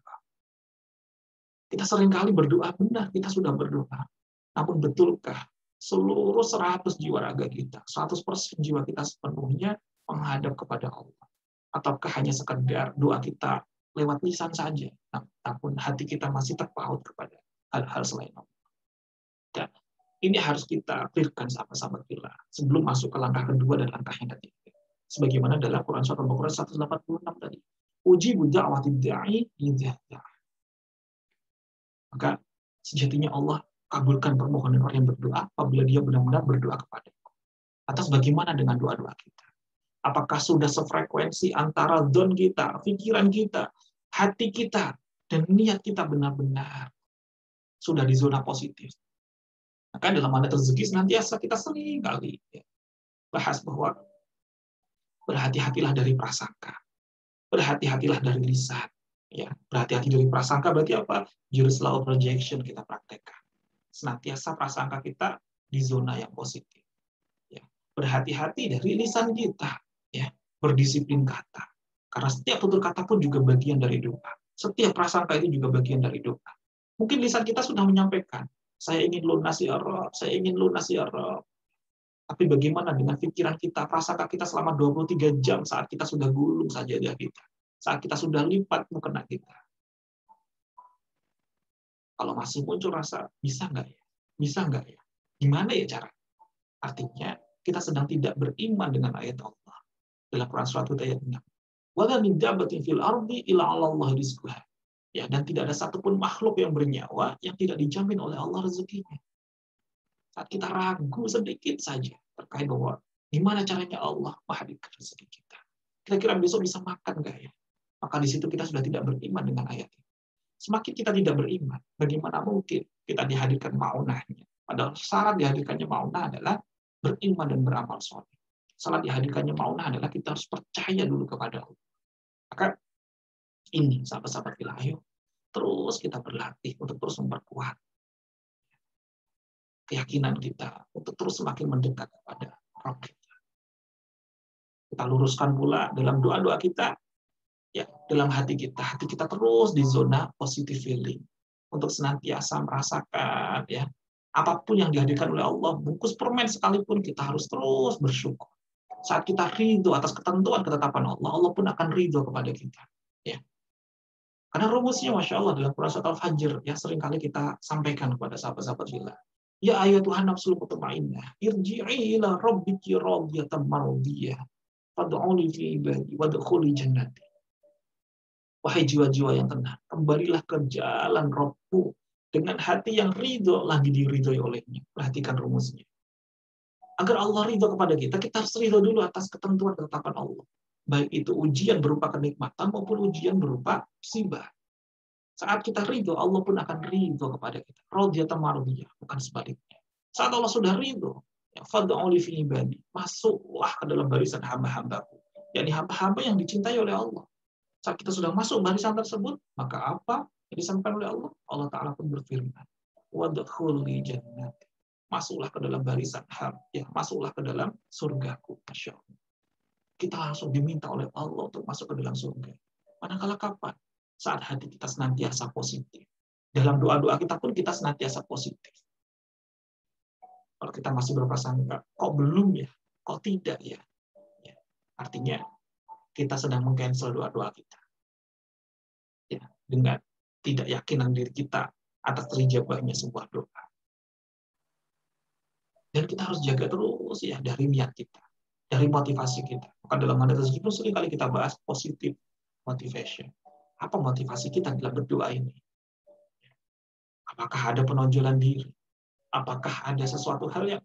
Kita seringkali berdoa benar, kita sudah berdoa. Namun betulkah seluruh 100 jiwa raga kita, 100% jiwa kita sepenuhnya menghadap kepada Allah? Ataukah hanya sekedar doa kita lewat lisan saja, namun hati kita masih terpaut kepada hal-hal selain Allah? Dan ini harus kita clearkan sama-sama kita sebelum masuk ke langkah kedua dan langkah yang ketiga. Sebagaimana dalam Quran Surat Al-Baqarah 186 tadi. Ujibu da'watid da'i idza da'a. Maka sejatinya Allah kabulkan permohonan orang yang berdoa apabila dia benar-benar berdoa kepada-Ku. Atas bagaimana dengan doa-doa kita? Apakah sudah sefrekuensi antara zon kita, pikiran kita, hati kita, dan niat kita benar-benar sudah di zona positif? Maka dalam mandat rezeki senantiasa kita sering kali bahas bahwa berhati-hatilah dari prasangka, berhati-hatilah dari lisan. Ya, berhati-hati dari prasangka berarti apa? Jurus law projection kita praktekkan. Senantiasa prasangka kita di zona yang positif. Ya, berhati-hati dari lisan kita. Ya, berdisiplin kata. Karena setiap tutur kata pun juga bagian dari doa. Setiap prasangka itu juga bagian dari doa. Mungkin lisan kita sudah menyampaikan, saya ingin lunas ya Rabb, saya ingin lunas ya Rabb. Tapi bagaimana dengan pikiran kita, prasangka kita selama 23 jam saat kita sudah gulung sajadah kita. Saat kita sudah lipat mukena kita. Kalau masih muncul rasa, bisa nggak ya? Bisa nggak ya? Gimana ya cara? Artinya, kita sedang tidak beriman dengan ayat Allah. Dalam Quran Surat ayat 6. وَلَا مِنْ دَابَّةٍ فِي الْأَرْضِ إِلَّا عَلَى اللَّهِ رِزْقُهَا. Ya, dan tidak ada satupun makhluk yang bernyawa yang tidak dijamin oleh Allah rezekinya. Saat kita ragu sedikit saja terkait bahwa gimana caranya Allah menghadirkan rezeki kita. Kira-kira besok bisa makan nggak ya? Maka di situ kita sudah tidak beriman dengan ayat ini. Semakin kita tidak beriman, bagaimana mungkin kita dihadirkan maunahnya? Padahal syarat dihadirkannya maunah adalah beriman dan beramal soleh. Syarat dihadirkannya maunah adalah kita harus percaya dulu kepada Allah. Maka ini sahabat-sahabat kita, ayo terus kita berlatih untuk terus memperkuat keyakinan kita, untuk terus semakin mendekat kepada Rabb kita. Kita luruskan pula dalam doa-doa kita, ya, dalam hati kita terus di zona positive feeling, untuk senantiasa merasakan, ya, apapun yang dihadirkan oleh Allah, bungkus permen sekalipun kita harus terus bersyukur. Saat kita ridho atas ketentuan ketetapan Allah, Allah pun akan ridho kepada kita. Ya. Karena rumusnya, Masya Allah, dalam Quran Surat Al-Fajr, ya, seringkali kita sampaikan kepada sahabat-sahabat fillah. Ya ayatuhan nafsul mutmainnah, irji'i ila rabbiki radiyatan mardiyah, fad'uni fi ibadi wadkhuli jannati. Wahai jiwa-jiwa yang tenang, kembalilah ke jalan Rabbmu dengan hati yang ridho, lagi diridhoi olehnya. Perhatikan rumusnya. Agar Allah ridho kepada kita, kita harus ridho dulu atas ketentuan ketetapan Allah. Baik itu ujian berupa kenikmatan maupun ujian berupa musibah. Saat kita ridho, Allah pun akan ridho kepada kita. Radiyatan mardiyah, bukan sebaliknya. Saat Allah sudah ridho, ya, fad'uni fi ibadi, masuklah ke dalam barisan hamba-hambaku. yakni hamba-hamba yang dicintai oleh Allah. Saat kita sudah masuk barisan tersebut, maka apa yang disampaikan oleh Allah? Allah Ta'ala pun berfirman, wadkhuli jannati. Masuklah ke dalam barisan ya, masuklah ke dalam surgaku. Masya Allah. Kita langsung diminta oleh Allah untuk masuk ke dalam surga. Manakala kapan? Saat hati kita senantiasa positif. Dalam doa-doa kita pun kita senantiasa positif. Kalau kita masih berprasangka, kok belum ya? Kok tidak ya? Ya. Artinya kita sedang meng-cancel doa-doa kita. Ya, dengan tidak yakinan diri kita atas terijabahnya sebuah doa. Dan kita harus jaga terus ya dari niat kita, dari motivasi kita. Maka dalam hadis tersebut sering kali kita bahas positive motivation. Apa motivasi kita dalam berdoa ini? Apakah ada penonjolan diri? Apakah ada sesuatu hal yang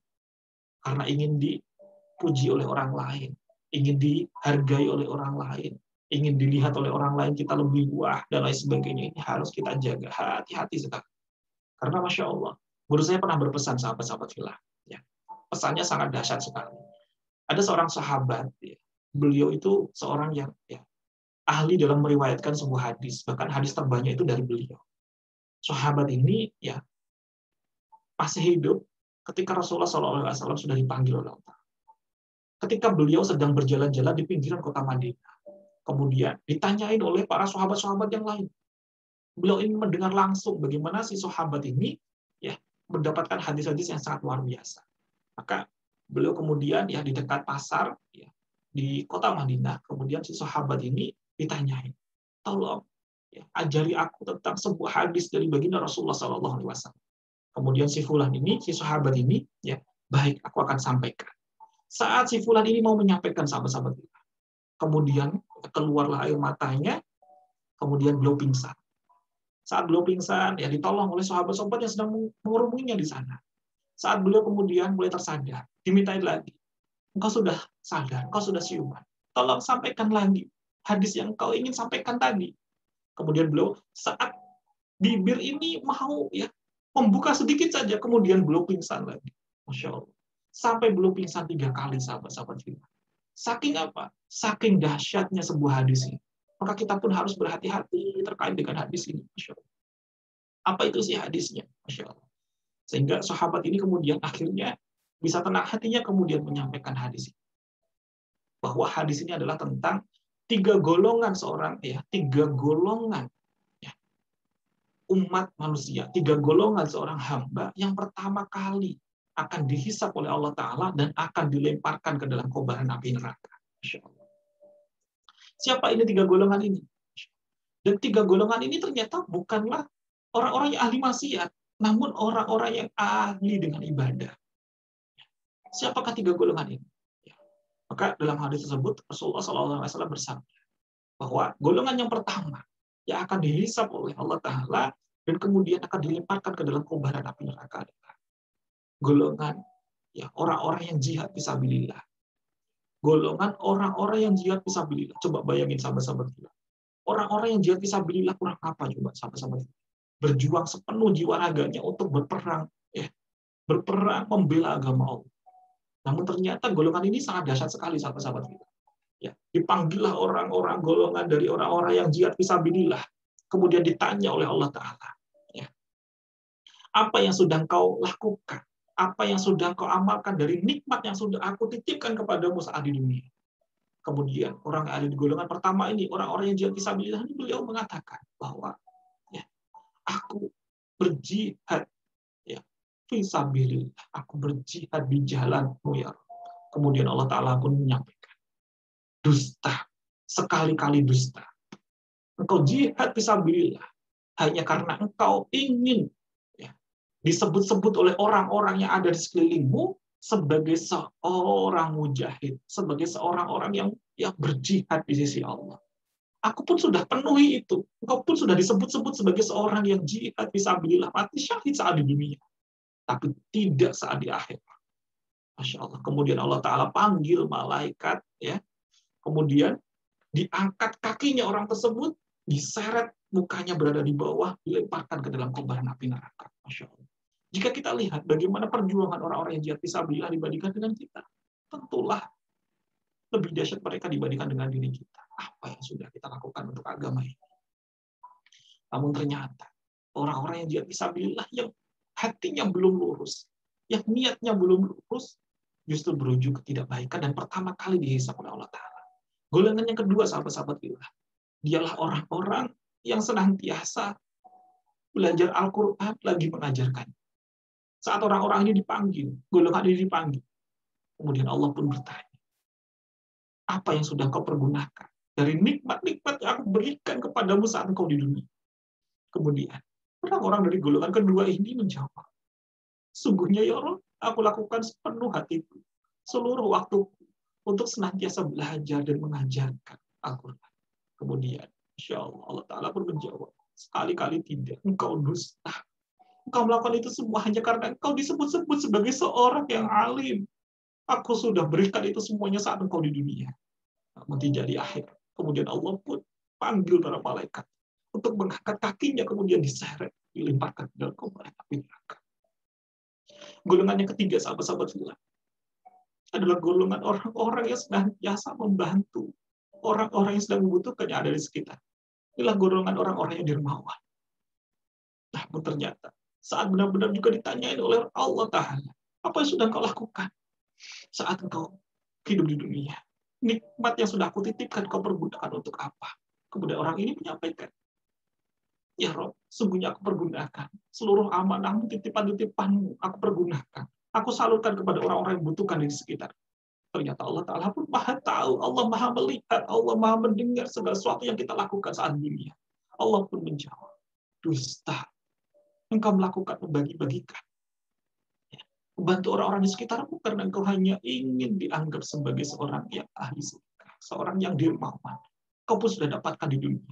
karena ingin dipuji oleh orang lain, ingin dihargai oleh orang lain, ingin dilihat oleh orang lain kita lebih wah dan lain sebagainya? Ini harus kita jaga hati-hati sekali. Karena Masya Allah, guru saya pernah berpesan sahabat-sahabat fillah. Ya, pesannya sangat dahsyat sekali. Ada seorang sahabat, ya, beliau itu seorang yang ya, ahli dalam meriwayatkan sebuah hadis, bahkan hadis terbanyak itu dari beliau. Sahabat ini ya masih hidup ketika Rasulullah SAW sudah dipanggil oleh Allah. Ketika beliau sedang berjalan-jalan di pinggiran kota Madinah, kemudian ditanyain oleh para sahabat-sahabat yang lain. Beliau ingin mendengar langsung bagaimana si sahabat ini ya mendapatkan hadis-hadis yang sangat luar biasa. Maka beliau kemudian ya di dekat pasar ya, di kota Madinah, kemudian si sahabat ini ditanyain, tolong ya, ajari aku tentang sebuah hadis dari baginda Rasulullah SAW. Kemudian si fulan ini, si sahabat ini, ya baik, aku akan sampaikan. Saat si fulan ini mau menyampaikan sahabat-sahabat kita, kemudian keluarlah air matanya, kemudian beliau pingsan. Saat beliau pingsan, ya ditolong oleh sahabat-sahabat yang sedang menguruminya di sana. Saat beliau kemudian mulai tersadar, dimintain lagi, engkau sudah sadar, engkau sudah siuman, tolong sampaikan lagi hadis yang engkau ingin sampaikan tadi. Kemudian beliau saat bibir ini mau ya membuka sedikit saja, kemudian beliau pingsan lagi. Masya Allah. Sampai beliau pingsan 3 kali sahabat-sahabat kita. Saking apa? Saking dahsyatnya sebuah hadis ini. Maka kita pun harus berhati-hati terkait dengan hadis ini. Masya Allah. Apa itu sih hadisnya? Masya Allah. Sehingga sahabat ini kemudian akhirnya bisa tenang hatinya kemudian menyampaikan hadis ini. Bahwa hadis ini adalah tentang 3 golongan seorang ya, 3 golongan ya, umat manusia, 3 golongan seorang hamba yang pertama kali akan dihisap oleh Allah Ta'ala dan akan dilemparkan ke dalam kobaran api neraka. Masya Allah. Siapa ini 3 golongan ini? Dan 3 golongan ini ternyata bukanlah orang-orang yang ahli maksiat, namun orang-orang yang ahli dengan ibadah. Siapakah 3 golongan ini? Maka dalam hadis tersebut Rasulullah SAW bersabda bahwa golongan yang pertama yang akan dihisap oleh Allah Ta'ala dan kemudian akan dilemparkan ke dalam kobaran api neraka adalah golongan ya orang-orang yang jihad fisabilillah. golongan orang-orang yang jihad fisabilillah. Coba bayangin sahabat-sahabat kita. Orang-orang yang jihad fisabilillah kurang apa coba sahabat-sahabat kita? Berjuang sepenuh jiwa raganya untuk berperang, ya, berperang membela agama Allah. Namun ternyata golongan ini sangat dahsyat sekali sahabat-sahabat kita. Ya, dipanggillah orang-orang golongan dari orang-orang yang jihad fisabilillah. Kemudian ditanya oleh Allah Ta'ala, ya, apa yang sudah kau lakukan? Apa yang sudah kau amalkan dari nikmat yang sudah aku titipkan kepadamu saat di dunia? Kemudian orang yang ada di golongan pertama ini, orang-orang yang jihad fisabilillah ini, beliau mengatakan bahwa ya, aku berjihad, ya, fisabilillah, aku berjihad di jalanmu ya. Kemudian Allah Ta'ala pun menyampaikan, dusta, sekali-kali dusta. Engkau jihad fisabilillah hanya karena engkau ingin disebut-sebut oleh orang-orang yang ada di sekelilingmu sebagai seorang mujahid, sebagai seorang orang yang berjihad di sisi Allah. Aku pun sudah penuhi itu. Engkau pun sudah disebut-sebut sebagai seorang yang jihad fisabilillah, mati syahid saat di dunia, tapi tidak saat di akhir. Masya Allah. Kemudian Allah Ta'ala panggil malaikat, ya. Kemudian diangkat kakinya orang tersebut, diseret, mukanya berada di bawah, dilemparkan ke dalam kobaran api neraka. Masya Allah. Jika kita lihat bagaimana perjuangan orang-orang yang jihad fisabilillah dibandingkan dengan kita, tentulah lebih dahsyat mereka dibandingkan dengan diri kita. Apa yang sudah kita lakukan untuk agama ini? Namun ternyata orang-orang yang jihad fisabilillah yang hatinya belum lurus, yang niatnya belum lurus, justru berujung ketidakbaikan dan pertama kali dihisab oleh Allah Ta'ala. Golongan yang kedua, sahabat-sahabat billah, dialah orang-orang yang senantiasa belajar Al-Quran lagi mengajarkan. Saat orang-orang ini dipanggil, golongan ini dipanggil, kemudian Allah pun bertanya, apa yang sudah kau pergunakan dari nikmat-nikmat yang aku berikan kepadamu saat engkau di dunia? Kemudian orang-orang dari golongan kedua ini menjawab, sungguhnya ya Allah, aku lakukan sepenuh hatiku, seluruh waktuku untuk senantiasa belajar dan mengajarkan Al-Quran. Kemudian, insya Allah, Allah Ta'ala pun menjawab, sekali-kali tidak, engkau dusta. Engkau melakukan itu semua hanya karena engkau disebut-sebut sebagai seorang yang alim. Aku sudah berikan itu semuanya saat engkau di dunia. Namun tidak di akhir. Kemudian Allah pun panggil para malaikat untuk mengangkat kakinya, kemudian diseret, dilemparkan ke dalam kobaran api neraka. Golongan yang ketiga, sahabat-sahabat fillah, adalah golongan orang-orang yang senantiasa membantu orang-orang yang sedang membutuhkan yang ada di sekitar. Inilah golongan orang-orang yang dermawan. Namun ternyata saat benar-benar juga ditanyain oleh Allah Ta'ala, apa yang sudah kau lakukan saat engkau hidup di dunia? Nikmat yang sudah aku titipkan kau pergunakan untuk apa? Kemudian orang ini menyampaikan, ya Rob, sungguhnya aku pergunakan seluruh amanahmu, titipan-titipanmu, aku pergunakan. Aku salurkan kepada orang-orang yang membutuhkan di sekitar. Ternyata Allah Ta'ala pun maha tahu, Allah maha melihat, Allah maha mendengar segala sesuatu yang kita lakukan saat dunia. Allah pun menjawab, dusta. Engkau melakukan membagi-bagikan. Membantu orang-orang di sekitarmu karena engkau hanya ingin dianggap sebagai seorang yang ahli sedekah, seorang yang dermawan. Kau pun sudah dapatkan di dunia.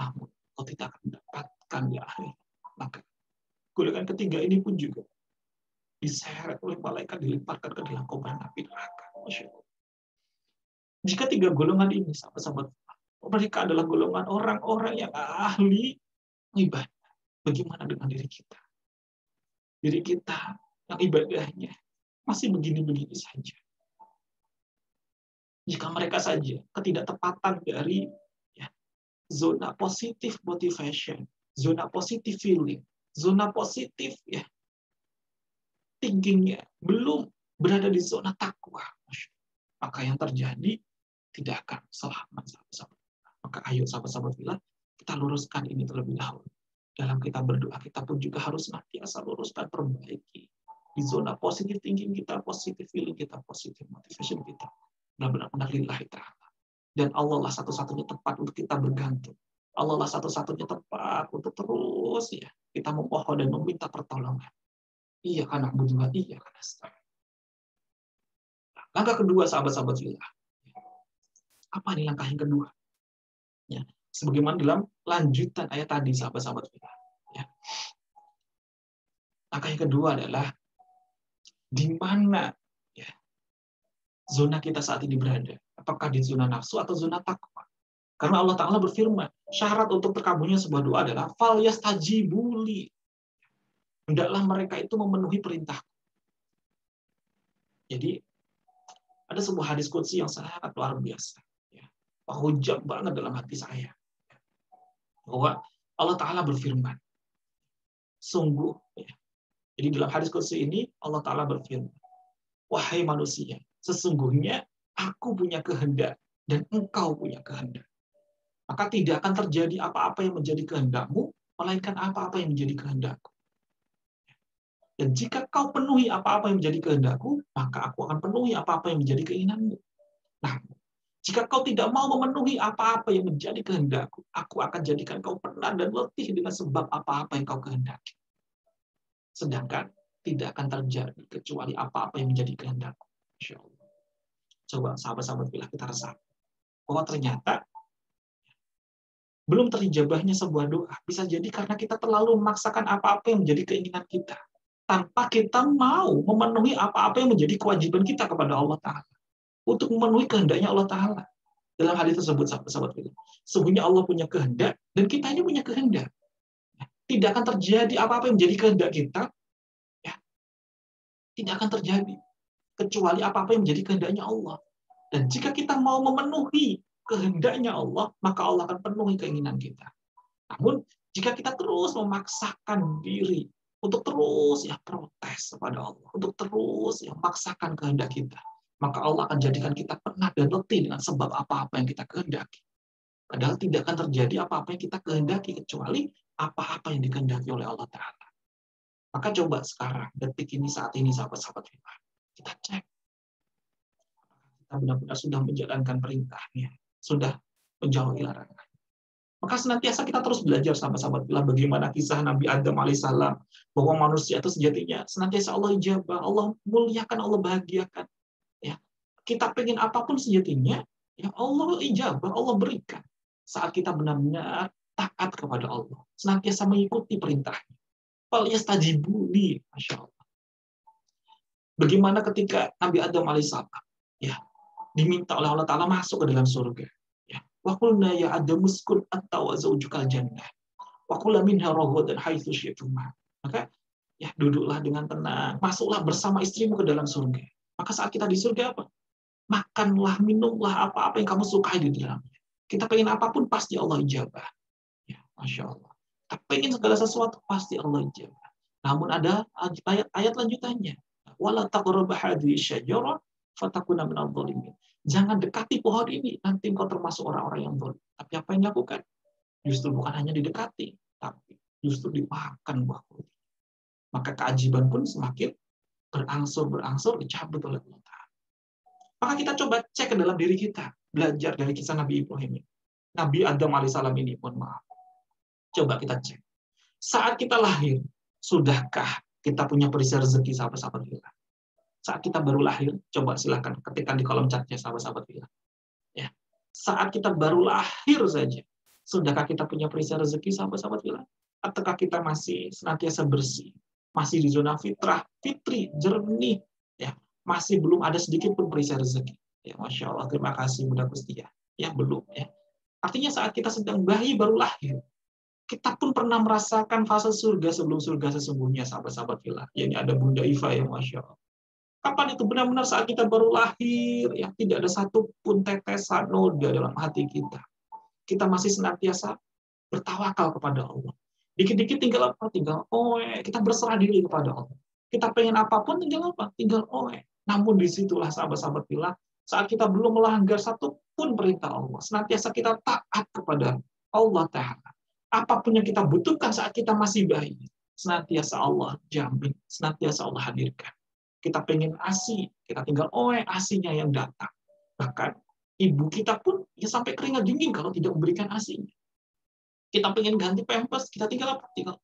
Namun, kau tidak akan mendapatkan di akhir. Maka, golongan ketiga ini pun juga diseret oleh malaikat, dilemparkan ke dalam kobaran api neraka. Masya Allah. Jika tiga golongan ini, sahabat-sahabat, mereka adalah golongan orang-orang yang ahli ibadah. Bagaimana dengan diri kita? Diri kita yang ibadahnya masih begini-begini saja. Jika mereka saja ketidaktepatan dari zona positif motivation, zona positif feeling, zona positif thinkingnya belum berada di zona takwa, maka yang terjadi tidak akan selamat, sahabat-sahabat. Maka ayo sahabat-sahabat bilang, kita luruskan ini terlebih dahulu. Dalam kita berdoa, kita pun juga harus senantiasa luruskan, perbaiki di zona positif thinking kita, positif feeling kita, positif motivation kita. Benar-benar lillahi ta'ala. Dan Allah lah satu-satunya tempat untuk kita bergantung. Allah lah satu-satunya tempat untuk terus kita memohon dan meminta pertolongan. Iya karena bujulah, iya karena nasta'in. Langkah kedua, sahabat-sahabat fillah. Apa nih langkah yang kedua? Sebagaimana dalam lanjutan ayat tadi, sahabat-sahabat fillah. Langkah yang kedua adalah di mana zona kita saat ini berada. Apakah di zona nafsu atau zona takwa? Karena Allah Ta'ala berfirman, syarat untuk terkabulnya sebuah doa adalah fal yastajibuli. Hendaklah mereka itu memenuhi perintah. Jadi, ada sebuah hadis qudsi yang sangat luar biasa. Hujah banget dalam hati saya. Bahwa Allah Ta'ala berfirman, sungguh, jadi dalam hadis qudsi ini, Allah Ta'ala berfirman, wahai manusia, sesungguhnya aku punya kehendak dan engkau punya kehendak. Maka tidak akan terjadi apa-apa yang menjadi kehendakmu, melainkan apa-apa yang menjadi kehendakku. Dan jika kau penuhi apa-apa yang menjadi kehendakku, maka aku akan penuhi apa-apa yang menjadi keinginanmu. Nah, jika kau tidak mau memenuhi apa-apa yang menjadi kehendakku, aku akan jadikan kau penat dan letih dengan sebab apa-apa yang kau kehendaki. Sedangkan tidak akan terjadi kecuali apa-apa yang menjadi kehendakku. Insya Allah. Coba sahabat-sahabat bila kita resap. Bahwa ternyata belum terijabahnya sebuah doa. Bisa jadi karena kita terlalu memaksakan apa-apa yang menjadi keinginan kita. Tanpa kita mau memenuhi apa-apa yang menjadi kewajiban kita kepada Allah Ta'ala. Untuk memenuhi kehendaknya Allah Ta'ala. Dalam hal itu tersebut, sahabat-sahabat kita. Sesungguhnya Allah punya kehendak, dan kita ini punya kehendak. Tidak akan terjadi apa-apa yang menjadi kehendak kita. Tidak akan terjadi. Kecuali apa-apa yang menjadi kehendaknya Allah. Dan jika kita mau memenuhi kehendaknya Allah, maka Allah akan penuhi keinginan kita. Namun, jika kita terus memaksakan diri untuk terus protes kepada Allah, untuk terus memaksakan kehendak kita, maka Allah akan jadikan kita penat dan letih dengan sebab apa-apa yang kita kehendaki. Padahal tidak akan terjadi apa-apa yang kita kehendaki, kecuali apa-apa yang dikehendaki oleh Allah Ta'ala. Maka coba sekarang, detik ini, saat ini, sahabat-sahabat kita cek. Kita benar-benar sudah menjalankan perintahnya, sudah menjauhi larangan. Maka senantiasa kita terus belajar sahabat-sahabat bagaimana kisah Nabi Adam alaihissalam, bahwa manusia itu sejatinya senantiasa Allah ijabah, Allah muliakan, Allah bahagiakan. Ya, kita pengen apapun sejatinya, ya Allah ijabah, Allah berikan. Saat kita benar-benar taat kepada Allah, senantiasa mengikuti perintahnya. Fal yastajibuli, masya Allah. Bagaimana ketika Nabi Adam alaihissalam, ya, diminta oleh Allah Ta'ala masuk ke dalam surga. Ya. Wa qulna ya Adam uskun anta wa zawjukal jannah. Wa kula minha raghadan haitsu syi'tuma. Maka ya duduklah dengan tenang, masuklah bersama istrimu ke dalam surga. Maka saat kita di surga apa? Makanlah, minumlah apa-apa yang kamu sukai di dalamnya. Kita pengen apapun pasti Allah ijabah. Ya, masya Allah. Kita pengen segala sesuatu pasti Allah ijabah. Namun ada ayat lanjutannya. Wala taqrabu hadhihi syajarah fatakuna minadh dhalimin. Jangan dekati pohon ini, nanti engkau termasuk orang-orang yang zalim. Tapi apa yang dilakukan? Justru bukan hanya didekati, tapi justru dimakan buah kursi. Maka keajiban pun semakin berangsur dicabut oleh Allah Ta'ala. Maka kita coba cek ke dalam diri kita, belajar dari kisah Nabi Ibrahim ini. Nabi Adam alaihissalam ini, mohon maaf. Coba kita cek. Saat kita lahir, sudahkah kita punya perisai rezeki, sahabat-sahabat kita? Saat kita baru lahir, coba silakan ketikkan di kolom chatnya, sahabat-sahabat kita. Ya. Saat kita baru lahir saja, sudahkah kita punya perisai rezeki, sahabat-sahabat kita? Ataukah kita masih senantiasa bersih, masih di zona fitri, jernih, ya, masih belum ada sedikit pun perisai rezeki? Ya, masya Allah, terima kasih Bunda Kustia. Ya, belum. Ya. Artinya saat kita sedang bayi baru lahir, kita pun pernah merasakan fase surga sebelum surga sesungguhnya, sahabat-sahabat kita. Ya, ini ada Bunda Iva yang masya Allah. Kapan itu? Benar-benar saat kita baru lahir, ya, tidak ada satupun tetesan noda dalam hati kita. Kita masih senantiasa bertawakal kepada Allah. Dikit-dikit tinggal apa? Tinggal kita berserah diri kepada Allah. Kita pengen apapun tinggal apa? Tinggal Namun disitulah sahabat-sahabat bilang, saat kita belum melanggar satupun perintah Allah, senantiasa kita taat kepada Allah Ta'ala. Apapun yang kita butuhkan saat kita masih bayi, senantiasa Allah jamin, senantiasa Allah hadirkan. Kita pengen ASI, kita tinggal ASInya yang datang. Bahkan ibu kita pun ya sampai keringat dingin kalau tidak memberikan ASInya. Kita pengen ganti pampers, kita tinggal apa? Tinggal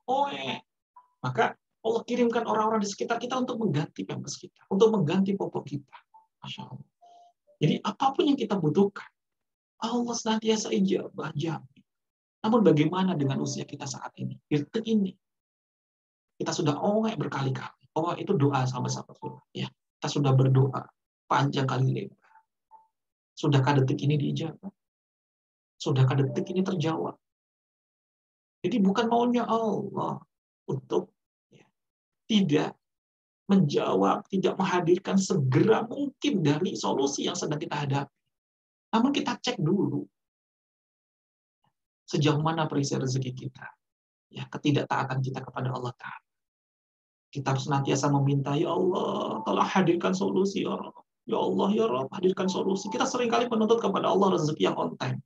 Maka Allah kirimkan orang-orang di sekitar kita untuk mengganti pampers kita, untuk mengganti popok kita. Masya Allah. Jadi apapun yang kita butuhkan, Allah senantiasa ijabah, jamin. Namun bagaimana dengan usia kita saat ini? Detik ini. Kita sudah berkali-kali. Itu doa sahabat-sahabat. Ya, kita sudah berdoa. panjang kali lebar. Sudahkah detik ini diijabah? Sudahkah detik ini terjawab? Jadi bukan maunya Allah untuk tidak menjawab, tidak menghadirkan segera mungkin dari solusi yang sedang kita hadapi. Namun kita cek dulu sejauh mana perisai rezeki kita, ya ketidaktaatan kita kepada Allah Ta'ala. Kita harus senantiasa meminta, ya Allah, tolong hadirkan solusi, ya Allah. Ya Allah, ya Rabb, hadirkan solusi. Kita seringkali menuntut kepada Allah rezeki yang on time.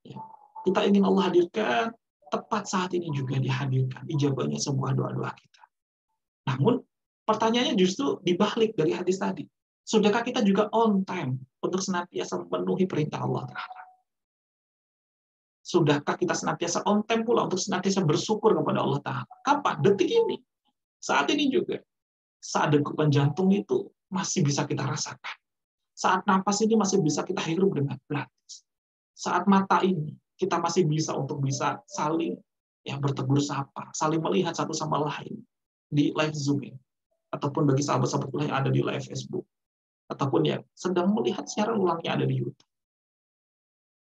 Ya. Kita ingin Allah hadirkan, tepat saat ini juga dihadirkan, ijabahnya sebuah doa-doa kita. Namun, pertanyaannya justru dibalik dari hadis tadi. Sudahkah kita juga on time untuk senantiasa memenuhi perintah Allah Ta'ala? Sudahkah kita senantiasa on time pula untuk senantiasa bersyukur kepada Allah Ta'ala? Kapan? Detik ini. Saat ini juga. Saat degupan jantung itu masih bisa kita rasakan. Saat napas ini masih bisa kita hirup dengan gratis. Saat mata ini kita masih bisa untuk bisa saling bertegur sapa, saling melihat satu sama lain di live Zoom, ataupun bagi sahabat-sahabat yang ada di live Facebook, ataupun yang sedang melihat siaran ulangnya ada di YouTube.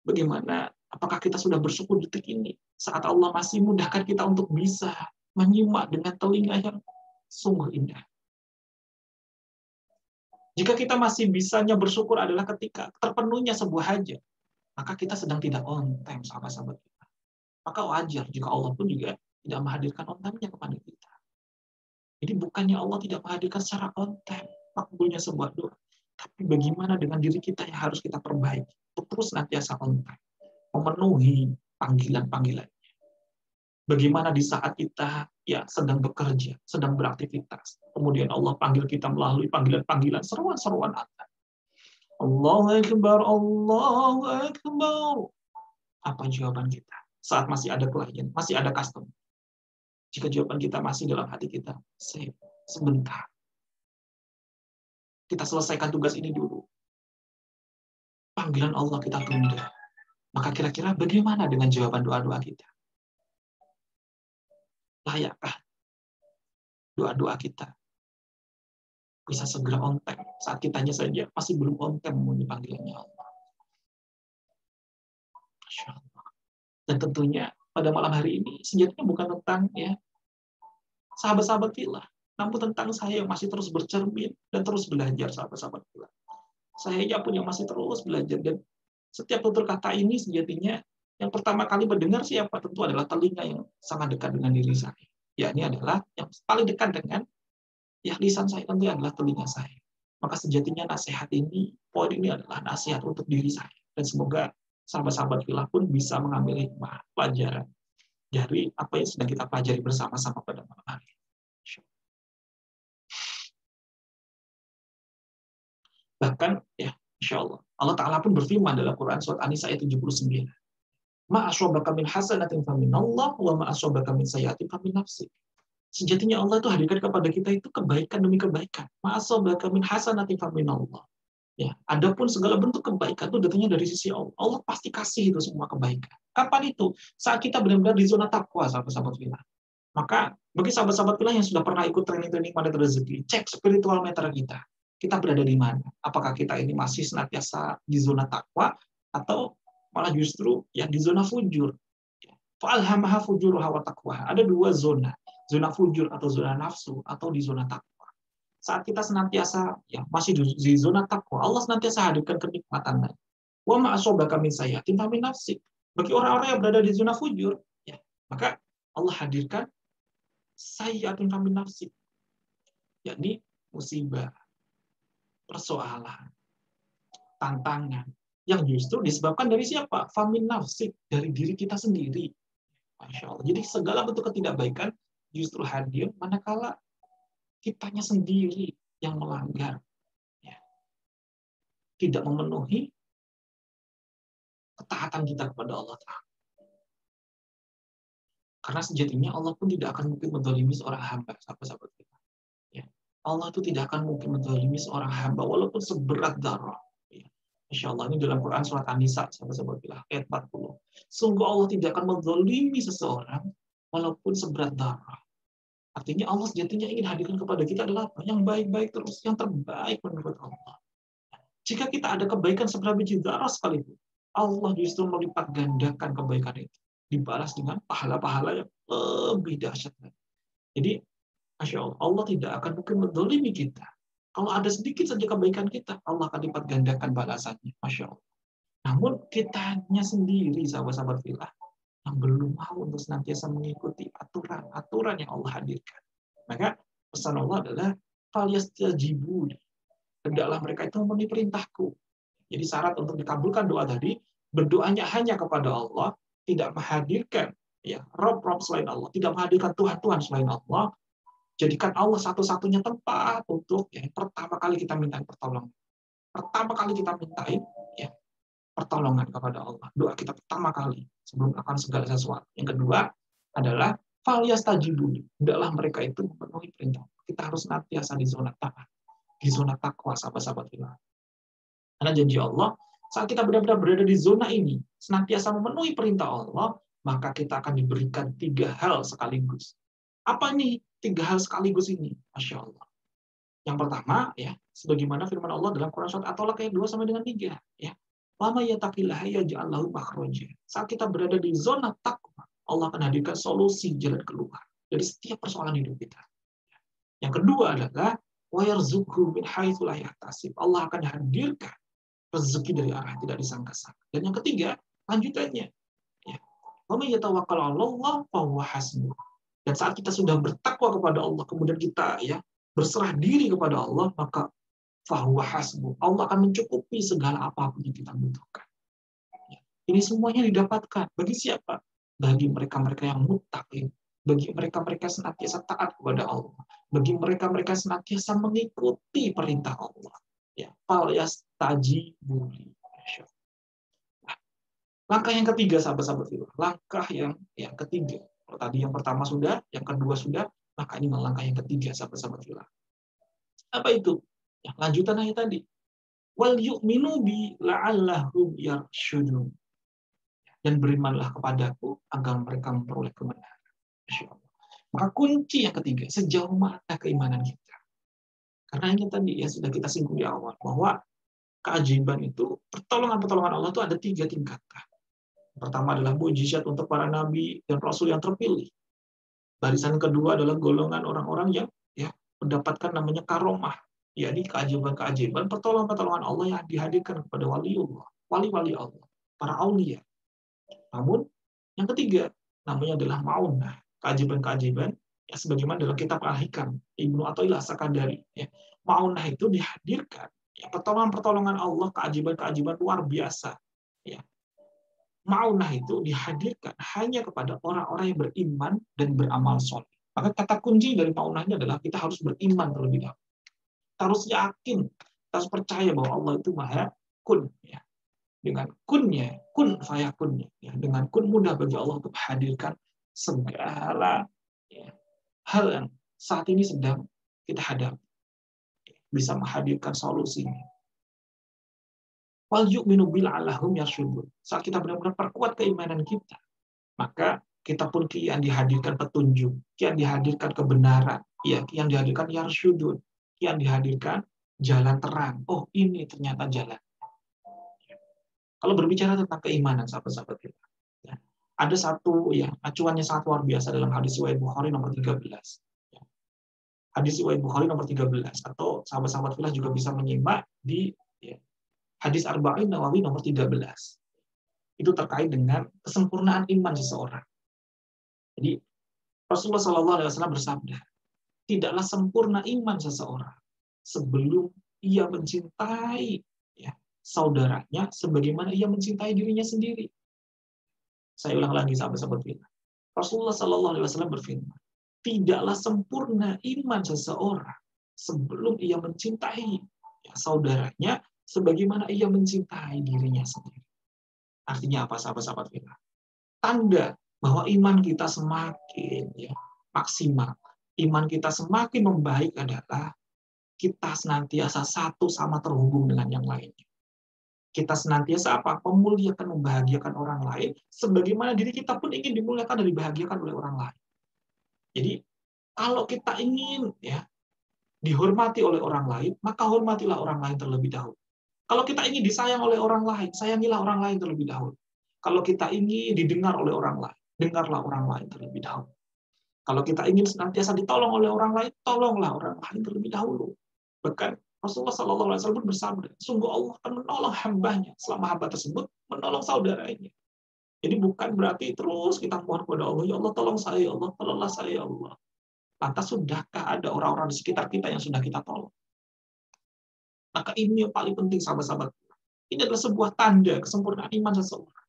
Bagaimana? Apakah kita sudah bersyukur detik ini saat Allah masih mudahkan kita untuk bisa menyimak dengan telinga yang sungguh indah? Jika kita masih bisanya bersyukur adalah ketika terpenuhnya sebuah hajat, maka kita sedang tidak on time, sahabat-sahabat kita. Maka wajar jika Allah pun juga tidak menghadirkan on time-nya kepada kita. Jadi bukannya Allah tidak menghadirkan secara on time makbulnya sebuah doa, tapi bagaimana dengan diri kita yang harus kita perbaiki untuk terus senantiasa on time, memenuhi panggilan-panggilannya. Bagaimana di saat kita sedang bekerja, sedang beraktivitas, kemudian Allah panggil kita melalui panggilan-panggilan, seruan-seruan azan. Allahu Akbar, Allahu Akbar. Apa jawaban kita? Saat masih ada klien, masih ada customer. Jika jawaban kita masih dalam hati kita, sebentar. Kita selesaikan tugas ini dulu. Panggilan Allah kita tunda. Maka kira-kira bagaimana dengan jawaban doa-doa kita? Layakkah doa-doa kita bisa segera on time saat kitanya saja masih belum on time memenuhi panggilannya Allah? Masya Allah. Dan tentunya pada malam hari ini sejatinya bukan tentang sahabat-sahabat filah, namun tentang saya yang masih terus bercermin dan terus belajar, sahabat-sahabat filah. Saya pun yang masih terus belajar, dan setiap tutur kata ini sejatinya yang pertama kali mendengar siapa? Tentu adalah telinga yang sangat dekat dengan diri saya. Ini adalah yang paling dekat dengan lisan saya, tentu adalah telinga saya. Maka sejatinya nasihat ini, poin ini adalah nasihat untuk diri saya. Dan semoga sahabat-sahabat filah pun bisa mengambil hikmah, pelajaran dari apa yang sedang kita pelajari bersama-sama pada malam hari ini. Bahkan, insya Allah, Allah Ta'ala pun berfirman dalam Quran surat An-Nisa ayat 79. Ma ashabaka min hasanatin faminallah wa ma ashabaka min sayyi'atin famin nafsik. Sejatinya Allah itu hadirkan kepada kita itu kebaikan demi kebaikan. Ma ashabaka min hasanatin faminallah. Adapun segala bentuk kebaikan itu datangnya dari sisi Allah. Allah pasti kasih itu semua kebaikan. Kapan itu? Saat kita benar-benar di zona takwa, sahabat-sahabat filah. Maka bagi sahabat-sahabat filah yang sudah pernah ikut training-training Magnet Rezeki, cek spiritual meter kita. Kita berada di mana? Apakah kita ini masih senantiasa di zona takwa atau malah justru di zona fujur? Fa'alhamaha fujuruha wa taqwa. Ada dua zona fujur atau zona nafsu, atau di zona takwa. Saat kita senantiasa masih di zona takwa, Allah senantiasa hadirkan kenikmatan. Wa ma ashabaka min sayyi'atin famin nafsik. Bagi orang-orang yang berada di zona fujur, maka Allah hadirkan sayyi'atin famin nafsik, yakni musibah, persoalan, tantangan yang justru disebabkan dari siapa? Famin nafsik, dari diri kita sendiri. Masya Allah. Jadi segala bentuk ketidakbaikan justru hadir manakala kitanya sendiri yang melanggar, tidak memenuhi ketaatan kita kepada Allah Ta'ala. Karena sejatinya Allah pun tidak akan mungkin menzalimi seorang hamba, sahabat-sahabat kita. Allah itu tidak akan mungkin menzalimi seorang hamba walaupun seberat darah. Insya Allah ini dalam Quran surat An-Nisa, sahabat-sahabat kita, ayat 40. Sungguh Allah tidak akan menzalimi seseorang walaupun seberat darah. Artinya Allah sejatinya ingin hadirkan kepada kita adalah apa? Yang baik-baik terus, yang terbaik menurut Allah. Jika kita ada kebaikan seberapa biji zarah sekalipun, Allah justru melipat gandakan kebaikan itu, dibalas dengan pahala-pahala yang lebih dahsyat. Jadi, Masya Allah, Allah tidak akan mungkin menzalimi kita. Kalau ada sedikit saja kebaikan kita, Allah akan lipat gandakan balasannya. Masya Allah. Namun kitanya sendiri, sahabat-sahabat fillah, yang belum mau untuk senantiasa mengikuti aturan-aturan yang Allah hadirkan. Maka pesan Allah adalah falyastajibu, hendaklah mereka itu memenuhi perintahku. Jadi syarat untuk dikabulkan doa tadi, berdoanya hanya kepada Allah, tidak menghadirkan ya Rob selain Allah, tidak menghadirkan Tuhan selain Allah. Jadikan Allah satu-satunya tempat untuk ya, pertama kali kita minta pertolongan. Pertama kali kita mintain ya pertolongan kepada Allah. Doa kita pertama kali sebelum akan segala sesuatu. Yang kedua adalah falyastajibu. Hendaklah mereka itu memenuhi perintah. Kita harus senantiasa di zona taat, di zona takwa, sahabat-sahabat fillah. Karena janji Allah, saat kita benar-benar berada di zona ini, senantiasa memenuhi perintah Allah, maka kita akan diberikan 3 hal sekaligus. Apa nih 3 hal sekaligus ini? Masya Allah. Yang pertama, ya, sebagaimana firman Allah dalam Quran surat At-Talaq ayat 2 sampai dengan 3, ya. Wa may yattaqillaha yaj'al lahu makhraja. Saat kita berada di zona takwa, Allah akan hadirkan solusi jalan keluar dari setiap persoalan hidup kita. Yang kedua adalah wa yarzuqhu min haitsu la yahtasib. Allah akan hadirkan rezeki dari arah tidak disangka-sangka. Dan yang ketiga, lanjutannya, ya. Wa may yatawakkal 'alallahi fa huwa hasbuh. Dan saat kita sudah bertakwa kepada Allah, kemudian kita ya berserah diri kepada Allah, maka fahuwa hasbuh. Allah akan mencukupi segala apapun yang kita butuhkan. Ini semuanya didapatkan. Bagi siapa? Bagi mereka-mereka yang muttaqin. Bagi mereka-mereka senantiasa taat kepada Allah. Bagi mereka-mereka senantiasa mengikuti perintah Allah. Ya, falyastajibu. Langkah yang ketiga, sahabat-sahabat itu. Langkah yang ketiga. Kalau tadi yang pertama sudah, yang kedua sudah, maka ini langkah yang ketiga, sahabat-sahabat fillah. Apa itu? Ya, lanjutan ayat tadi. Wal yu'minu bi la'allahum yarshudun. Dan berimanlah kepadaku agar mereka memperoleh kebenaran. Maka kunci yang ketiga, sejauh mana keimanan kita? Karena ini tadi ya sudah kita singgung di awal bahwa keajaiban itu, pertolongan-pertolongan Allah itu ada 3 tingkatan. Pertama adalah mujizat untuk para nabi dan rasul yang terpilih. Barisan kedua adalah golongan orang-orang yang ya mendapatkan namanya karomah, yakni keajaiban-keajaiban, pertolongan-pertolongan Allah yang dihadirkan kepada waliullah, wali-wali Allah, para aulia. Namun yang ketiga namanya adalah maunah, keajaiban-keajaiban ya sebagaimana dalam kitab Al-Hikam Ibnu Athaillah Sakandari. Ya. Maunah itu dihadirkan ya pertolongan-pertolongan Allah, keajaiban-keajaiban luar biasa. Ya. Maunah itu dihadirkan hanya kepada orang-orang yang beriman dan beramal soleh. Maka kata kunci dari maunahnya adalah kita harus beriman terlebih dahulu. Kita harus yakin, kita harus percaya bahwa Allah itu maha kun. Ya. Dengan kunnya, kun fayakunnya. Ya. Dengan kun mudah bagi Allah untuk menghadirkan segala ya, hal yang saat ini sedang kita hadapi. Bisa menghadirkan solusinya. Wal yu'minu bil allahum yarshudun. Saat kita benar-benar perkuat keimanan kita, maka kita pun kian dihadirkan petunjuk, kian dihadirkan kebenaran, ya, kian dihadirkan yarshudun, kian dihadirkan jalan terang. Oh, ini ternyata jalan. Kalau berbicara tentang keimanan, sahabat-sahabat kita, ya, ada satu ya acuannya sangat luar biasa dalam hadis riwayat Bukhari nomor 13. Ya. Hadis riwayat Bukhari nomor 13 atau sahabat-sahabat fillah juga bisa menyimak di ya, Hadis Arba'in Nawawi nomor 13. Itu terkait dengan kesempurnaan iman seseorang. Jadi Rasulullah SAW bersabda, tidaklah sempurna iman seseorang sebelum ia mencintai ya, saudaranya sebagaimana ia mencintai dirinya sendiri. Saya ulang lagi, sahabat-sahabat kita. Rasulullah SAW berfirman, tidaklah sempurna iman seseorang sebelum ia mencintai ya, saudaranya sebagaimana ia mencintai dirinya sendiri. Artinya apa, sahabat-sahabat kita? Tanda bahwa iman kita semakin ya, maksimal, iman kita semakin membaik adalah kita senantiasa satu sama terhubung dengan yang lainnya. Kita senantiasa apa? Memuliakan, membahagiakan orang lain, sebagaimana diri kita pun ingin dimuliakan dan dibahagiakan oleh orang lain. Jadi, kalau kita ingin ya dihormati oleh orang lain, maka hormatilah orang lain terlebih dahulu. Kalau kita ingin disayang oleh orang lain, sayangilah orang lain terlebih dahulu. Kalau kita ingin didengar oleh orang lain, dengarlah orang lain terlebih dahulu. Kalau kita ingin senantiasa ditolong oleh orang lain, tolonglah orang lain terlebih dahulu. Bahkan Rasulullah SAW bersabda, sungguh Allah akan menolong hambanya selama hamba tersebut menolong saudaranya. Jadi bukan berarti terus kita mohon kepada Allah, ya Allah tolong saya, ya Allah tolonglah saya, ya Allah. Lantas sudahkah ada orang-orang di sekitar kita yang sudah kita tolong? Maka ini yang paling penting, sahabat-sahabat. Ini adalah sebuah tanda kesempurnaan iman seseorang.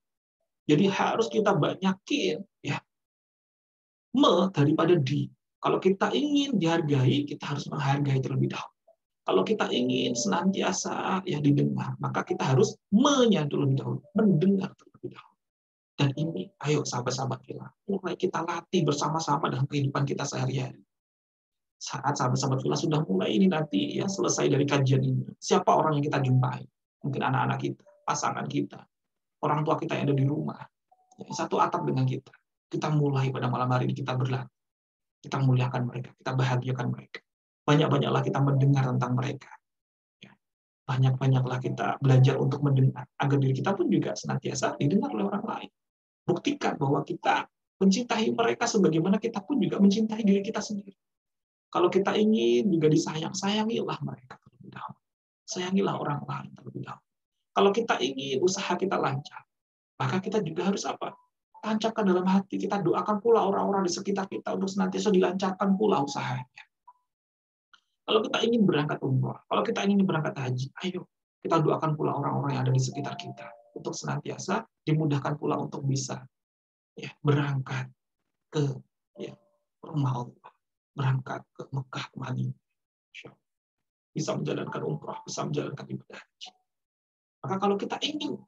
Jadi harus kita banyakin ya daripada di. Kalau kita ingin dihargai, kita harus menghargai terlebih dahulu. Kalau kita ingin senantiasa ya didengar, maka kita harus terlebih dahulu, mendengar terlebih dahulu. Dan ini, ayo sahabat-sahabat kita, mulai kita latih bersama-sama dalam kehidupan kita sehari-hari. Saat sahabat-sahabat kita sudah mulai ini nanti ya selesai dari kajian ini, siapa orang yang kita jumpai? Mungkin anak-anak kita, pasangan kita, orang tua kita yang ada di rumah, ya, satu atap dengan kita. Kita mulai pada malam hari ini kita berlatih. Kita muliakan mereka, kita bahagiakan mereka. Banyak-banyaklah kita mendengar tentang mereka. Banyak-banyaklah kita belajar untuk mendengar, agar diri kita pun juga senantiasa didengar oleh orang lain. Buktikan bahwa kita mencintai mereka sebagaimana kita pun juga mencintai diri kita sendiri. Kalau kita ingin juga disayang, sayangilah mereka terlebih dahulu. Sayangilah orang lain terlebih dahulu. Kalau kita ingin usaha kita lancar, maka kita juga harus apa? Tancapkan dalam hati, kita doakan pula orang-orang di sekitar kita untuk senantiasa dilancarkan pula usahanya. Kalau kita ingin berangkat umrah, kalau kita ingin berangkat haji, ayo kita doakan pula orang-orang yang ada di sekitar kita untuk senantiasa dimudahkan pula untuk bisa ya berangkat ke ya, rumah Allah, berangkat ke Mekah, ke Madinah, bisa menjalankan umrah, bisa menjalankan ibadah haji. Maka kalau kita ingin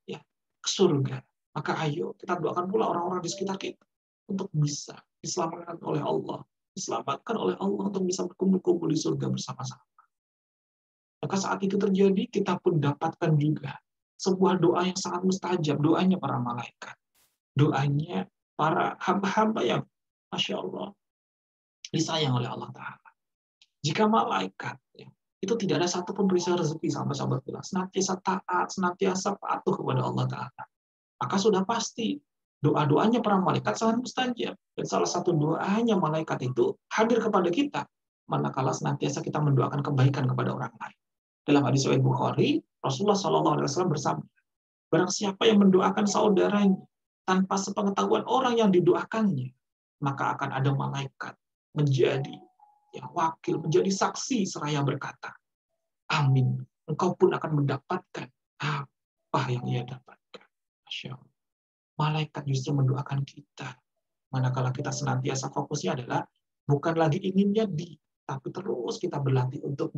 ya ke surga, maka ayo kita doakan pula orang-orang di sekitar kita untuk bisa diselamatkan oleh Allah, diselamatkan oleh Allah untuk bisa berkumpul-kumpul di surga bersama-sama. Maka saat itu terjadi, kita pun dapatkan juga sebuah doa yang sangat mustajab, doanya para malaikat, doanya para hamba-hamba yang Masya Allah disayang oleh Allah Ta'ala. Jika malaikat ya, itu tidak ada satupun perisai rezeki sahabat-sahabat kita, senantiasa taat, senantiasa patuh kepada Allah Ta'ala, maka sudah pasti doa-doanya para malaikat sangat mustajab. Dan salah satu doanya malaikat itu hadir kepada kita manakala senantiasa kita mendoakan kebaikan kepada orang lain. Dalam hadis Sahih Bukhari, Rasulullah SAW bersabda, barang siapa yang mendoakan saudaranya tanpa sepengetahuan orang yang didoakannya, maka akan ada malaikat menjadi ya, wakil, menjadi saksi seraya berkata, amin, engkau pun akan mendapatkan apa yang ia dapatkan. Masya Allah. Malaikat justru mendoakan kita. Manakala kita senantiasa fokusnya adalah bukan lagi inginnya tapi terus kita berlatih untuk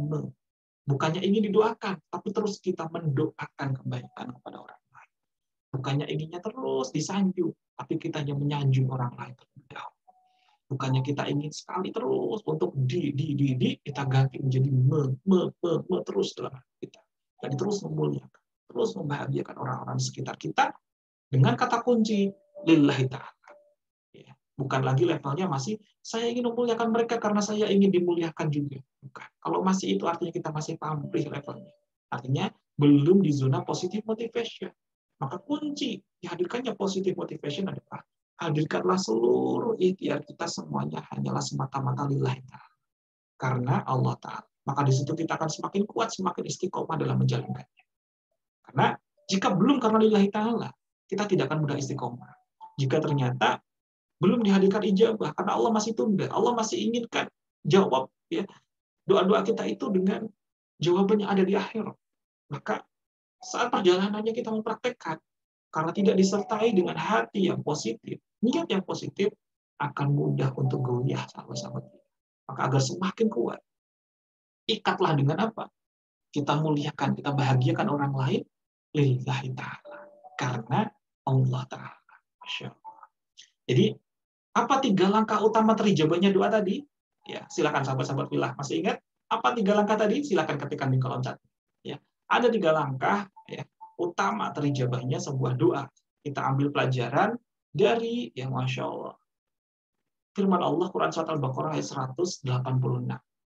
bukannya ingin didoakan, tapi terus kita mendoakan kebaikan kepada orang lain. Bukannya inginnya terus disanjung, tapi kita hanya menyanjung orang lain terlebih dahulu. Bukannya kita ingin sekali terus untuk kita ganti menjadi terus dalam kita. Dan terus memuliakan, terus membahagiakan orang-orang di sekitar kita dengan kata kunci lillahi ta'ala. Ya, bukan lagi levelnya masih saya ingin memuliakan mereka karena saya ingin dimuliakan juga. Bukan. Kalau masih itu artinya kita masih pamrih levelnya. Artinya belum di zona positive motivation. Maka kunci dihadirkannya positive motivation adalah hadirkanlah seluruh ikhtiar kita semuanya hanyalah semata-mata lillahi ta'ala. Karena Allah Ta'ala. Maka di situ kita akan semakin kuat, semakin istiqomah dalam menjalankannya. Karena jika belum karena lillahi ta'ala, kita tidak akan mudah istiqomah. Jika ternyata belum dihadirkan ijabah, karena Allah masih tunda, Allah masih inginkan jawab ya doa-doa kita itu dengan jawabannya ada di akhirat. Maka saat perjalanannya kita mempraktekkan, karena tidak disertai dengan hati yang positif, niat yang positif, akan mudah untuk goyah sahabat-sahabat. Maka agar semakin kuat, ikatlah dengan apa? Kita muliakan, kita bahagiakan orang lain, lillahi ta'ala. Karena Allah Ta'ala. Masya Allah. Jadi, apa 3 langkah utama terijabahnya doa tadi? Ya, silakan sahabat-sahabat filah. Masih ingat? Apa 3 langkah tadi? Silakan ketikkan di kolom chat. Ya, ada 3 langkah ya, utama terijabahnya sebuah doa. Kita ambil pelajaran dari, ya Masya Allah, firman Allah Quran Surat Al-Baqarah ayat 186.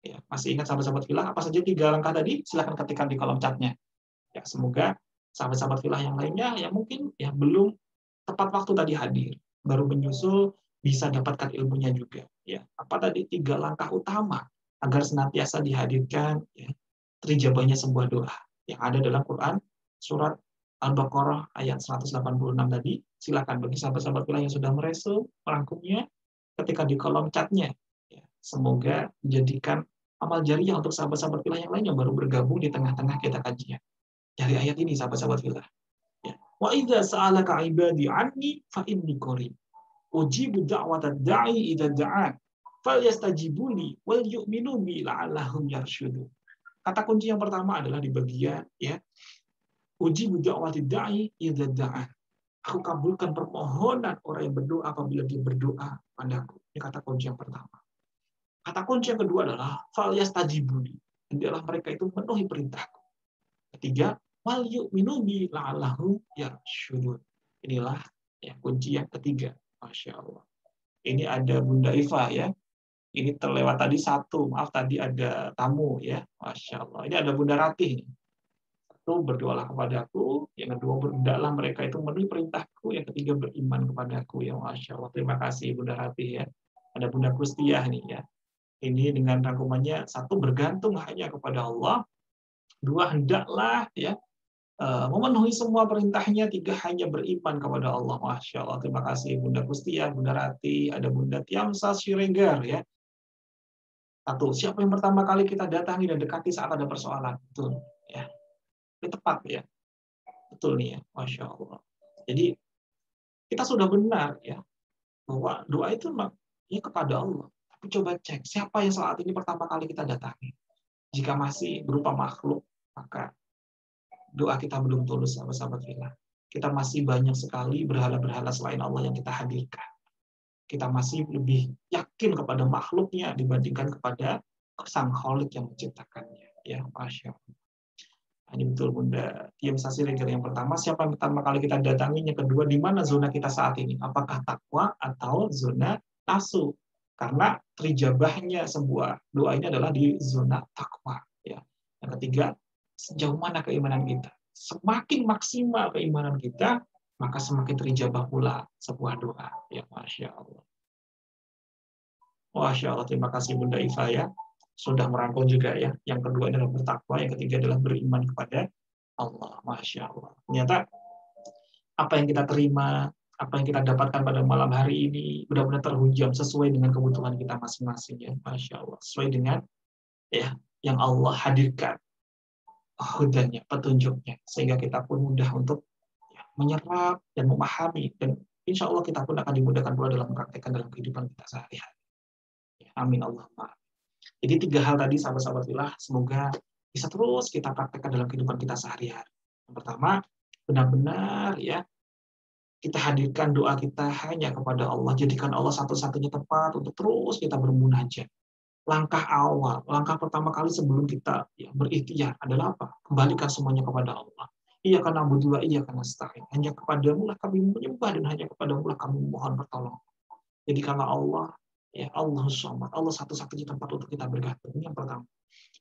Ya, masih ingat sahabat-sahabat filah? Apa saja 3 langkah tadi? Silakan ketikkan di kolom chatnya. Ya, semoga sahabat-sahabat filah yang lainnya ya mungkin ya belum tepat waktu tadi hadir, baru menyusul bisa dapatkan ilmunya juga. Ya, apa tadi 3 langkah utama agar senantiasa dihadirkan ya, terijabahnya sebuah doa yang ada dalam Quran surat Al-Baqarah ayat 186 tadi. Silakan bagi sahabat-sahabat filah yang sudah merangkumnya ketika di kolom chatnya. Ya, semoga menjadikan amal jariah untuk sahabat-sahabat filah yang lain yang baru bergabung di tengah-tengah kita kajian. Dari ayat ini sahabat-sahabat filah. Ya. Wa idza sa'alaka 'ibadi 'anni fa inni qarib. Ujibu da'watad da'i idza da'an. Falyastajibuli wal yu'minu bi la'allahum yarshudun. Kata kunci yang pertama adalah di bagian ya. Ujibu da'watid da'i idza da'an. Aku kabulkan permohonan orang yang berdoa apabila dia berdoa padaku. Ini kata kunci yang pertama. Kata kunci yang kedua adalah falyastajibuli. Hendaklah mereka itu memenuhi perintahku. Ketiga, wal yu'minu bi la'allahum yarshudun. Inilah ya kunci yang ketiga. Masya Allah. Ini ada Bunda Iva ya. Ini terlewat tadi satu. Maaf tadi ada tamu ya. Masya Allah. Ini ada Bunda Ratih. Satu, berdoalah kepadaku. Yang kedua, berhendaklah mereka itu memenuhi perintahku. Yang ketiga, beriman kepadaku. Ya Masya Allah. Terima kasih Bunda Ratih ya. Ada Bunda Kustiah nih ya. Ini dengan rangkumannya, satu, bergantung hanya kepada Allah. Dua, hendaklah ya memenuhi semua perintahnya. Tiga, hanya beriman kepada Allah. Masya Allah. Terima kasih Bunda Kustiah, Bunda Rati, ada Bunda Tiamsa Siregar ya. Satu, siapa yang pertama kali kita datangi dan dekati saat ada persoalan? Betul ya. Ini tepat ya. Betul nih ya. Masya Allah. Jadi kita sudah benar ya bahwa doa itu ya kepada Allah. Tapi coba cek siapa yang saat ini pertama kali kita datangi. Jika masih berupa makhluk, maka doa kita belum tulus, sahabat-sahabat filah. Kita masih banyak sekali berhala-berhala selain Allah yang kita hadirkan. Kita masih lebih yakin kepada makhluknya dibandingkan kepada Sang Khalik yang menciptakannya. Ya, Masya Allah. Ini betul Bunda Tiam Sasiregar yang pertama, siapa yang pertama kali kita datangi, yang kedua, di mana zona kita saat ini? Apakah takwa atau zona nafsu? Karena terijabahnya sebuah doa ini adalah di zona takwa. Ya. Yang ketiga, sejauh mana keimanan kita? Semakin maksimal keimanan kita, maka semakin terijabah pula sebuah doa. Ya, Masya Allah. Masya Allah, terima kasih Bunda Iva ya. Sudah merangkum juga ya. Yang kedua adalah bertakwa, yang ketiga adalah beriman kepada Allah. Masya Allah. Ternyata apa yang kita terima, apa yang kita dapatkan pada malam hari ini benar-benar terhujam sesuai dengan kebutuhan kita masing-masing ya. Masya Allah. Sesuai dengan ya yang Allah hadirkan hudanya, petunjuknya, sehingga kita pun mudah untuk ya, menyerap dan memahami, dan insya Allah kita pun akan dimudahkan pula dalam mempraktekkan dalam kehidupan kita sehari-hari. Ya, amin Allahumma. Jadi 3 hal tadi sahabat-sahabat filah semoga bisa terus kita praktekkan dalam kehidupan kita sehari-hari. Yang pertama, benar-benar ya kita hadirkan doa kita hanya kepada Allah, jadikan Allah satu-satunya tempat untuk terus kita bermunajat. Langkah awal, langkah pertama kali sebelum kita ya, berikhtiar adalah apa? Kembalikan semuanya kepada Allah. Iya karena na'budu wa iya karena nasta'in. Hanya kepadamu lah kami menyembah dan hanya kepadamu lah kami mohon pertolongan. Jadi karena Allah, ya Allah Samad, Allah satu-satunya tempat untuk kita bergantung. Ini yang pertama.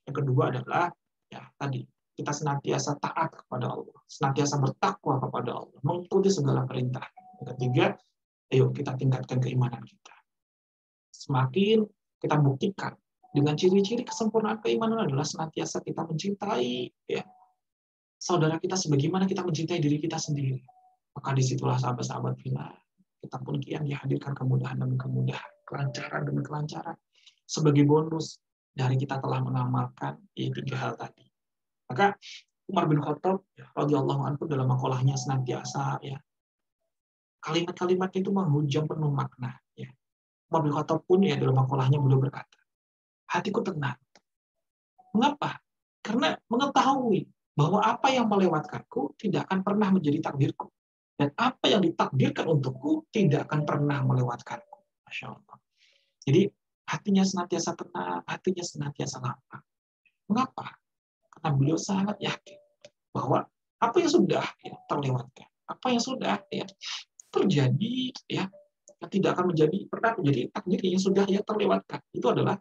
Yang kedua adalah ya tadi kita senantiasa taat kepada Allah, senantiasa bertakwa kepada Allah, mengikuti segala perintah. Yang ketiga, ayo kita tingkatkan keimanan kita. Semakin kita buktikan dengan ciri-ciri kesempurnaan keimanan adalah senantiasa kita mencintai ya saudara kita sebagaimana kita mencintai diri kita sendiri. Maka disitulah sahabat-sahabat filah kita pun kian dihadirkan kemudahan demi kemudahan, kelancaran demi kelancaran sebagai bonus dari kita telah mengamalkan 3 hal tadi. Maka Umar bin Khattab radhiyallahu anhu dalam makalahnya senantiasa ya kalimat-kalimatnya itu menghujam penuh makna ya. Umar bin Khattab pun ya dalam makalahnya beliau berkata, hatiku tenang. Mengapa? Karena mengetahui bahwa apa yang melewatkanku tidak akan pernah menjadi takdirku. Dan apa yang ditakdirkan untukku tidak akan pernah melewatkanku. Masya Allah. Jadi hatinya senantiasa tenang, hatinya senantiasa lapang. Mengapa? Karena beliau sangat yakin bahwa apa yang sudah ya, terlewatkan, apa yang sudah ya, terjadi ya, tidak akan pernah menjadi takdirnya yang sudah ya terlewatkan. Itu adalah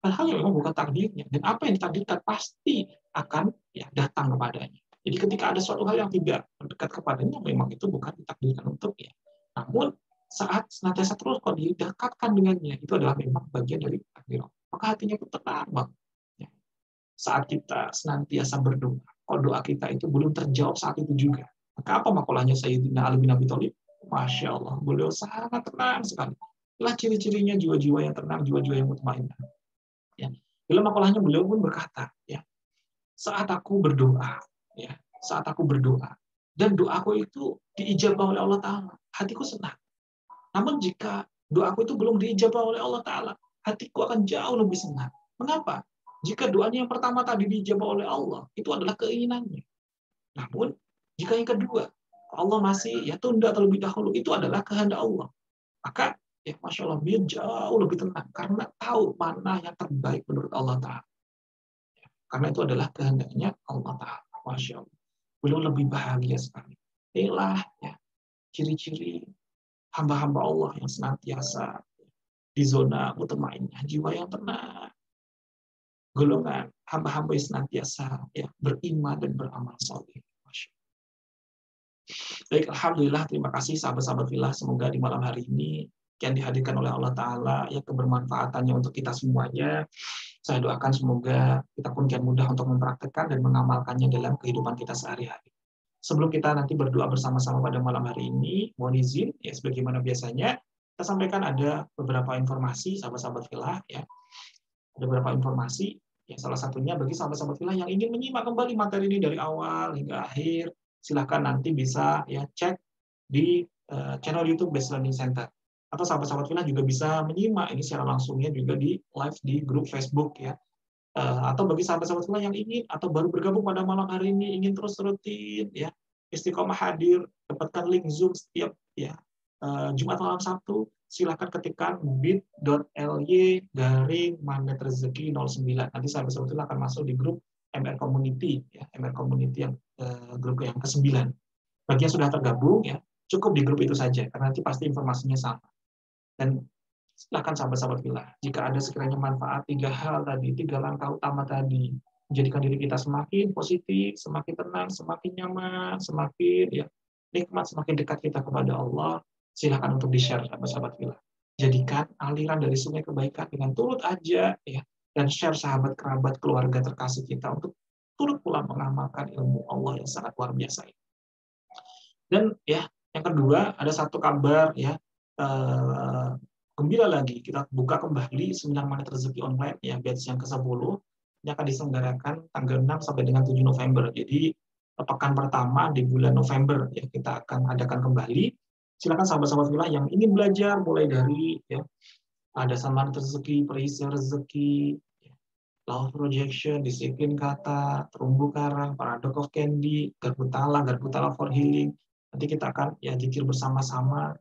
hal-hal yang memang bukan takdirnya. Dan apa yang ditakdirkan pasti akan ya datang kepadanya. Jadi ketika ada suatu hal yang tidak mendekat kepadanya, memang itu bukan ditakdirkan untuknya. Namun saat senantiasa terus kok didekatkan dengannya, itu adalah memang bagian dari takdir Allah. Maka hatinya itu tenang banget. Ya. Saat kita senantiasa berdoa, kok doa kita itu belum terjawab saat itu juga. Maka apa makolahnya Sayyidina Ali bin Abi Thalib? Masya Allah, beliau sangat tenang sekali. Itulah ciri-cirinya jiwa-jiwa yang tenang, jiwa-jiwa yang mutmainnah. Ya. Dalam makolahnya beliau pun berkata, ya, saat aku berdoa, ya, saat aku berdoa, dan doaku itu diijabah oleh Allah Ta'ala, hatiku senang. Namun jika doaku itu belum diijabah oleh Allah Ta'ala, hatiku akan jauh lebih senang. Mengapa? Jika doanya yang pertama tadi diijabah oleh Allah, itu adalah keinginannya. Namun, jika yang kedua, Allah masih ya tunda terlebih dahulu, itu adalah kehendak Allah. Maka, ya Masya Allah, dia jauh lebih tenang, karena tahu mana yang terbaik menurut Allah Ta'ala. Karena itu adalah kehendaknya Allah Ta'ala. Masya Allah. Beliau lebih bahagia sekali. Inilah ya, ciri-ciri hamba-hamba Allah yang senantiasa di zona mutmainnah, jiwa yang tenang. Golongan hamba-hamba yang senantiasa ya, beriman dan beramal saleh. Baik, alhamdulillah, terima kasih sahabat-sahabat fillah. Semoga di malam hari ini yang dihadirkan oleh Allah Ta'ala ya kebermanfaatannya untuk kita semuanya. Saya doakan semoga kita pun kian mudah untuk mempraktekkan dan mengamalkannya dalam kehidupan kita sehari-hari. Sebelum kita nanti berdoa bersama-sama pada malam hari ini, mohon izin ya sebagaimana biasanya kita sampaikan ada beberapa informasi sahabat-sahabat fillah ya. Ada beberapa informasi ya, salah satunya bagi sahabat-sahabat fillah yang ingin menyimak kembali materi ini dari awal hingga akhir, silahkan nanti bisa ya cek di channel YouTube Best Learning Center. Atau sahabat-sahabat fillah juga bisa menyimak ini secara langsungnya juga di live di grup Facebook ya. Atau bagi sahabat-sahabat fillah yang ingin atau baru bergabung pada malam hari ini ingin terus rutin ya istiqomah hadir, dapatkan link Zoom setiap ya Jumat malam Sabtu, silakan ketikkan bit.ly/magnetrezeki09. Nanti sahabat-sahabat fillah akan masuk di grup MR Community ya, MR Community yang grup yang ke-9. Bagi yang sudah tergabung ya, cukup di grup itu saja karena nanti pasti informasinya sama. Dan silakan sahabat-sahabat fillah, jika ada sekiranya manfaat 3 hal tadi, 3 langkah utama tadi, menjadikan diri kita semakin positif, semakin tenang, semakin nyaman, semakin ya nikmat, semakin dekat kita kepada Allah, silakan untuk di-share sahabat-sahabat fillah. Jadikan aliran dari sungai kebaikan dengan turut aja ya, dan share sahabat, kerabat, keluarga terkasih kita untuk turut pula mengamalkan ilmu Allah yang sangat luar biasa ini. Dan ya, yang kedua ada satu kabar ya. Gembira lagi, kita buka kembali Seminar Magnet Rezeki Online ya, batch yang ke-10 ini akan diselenggarakan tanggal 6 sampai dengan 7 November. Jadi pekan pertama di bulan November ya kita akan adakan kembali. Silakan sahabat-sahabat fillah yang ingin belajar mulai dari ya ada Magnet Rezeki, Perisi Rezeki, Law of Projection, Disiplin Kata, Terumbu Karang, Paradox of Candy, Garpu Tala for Healing. Nanti kita akan ya zikir bersama-sama.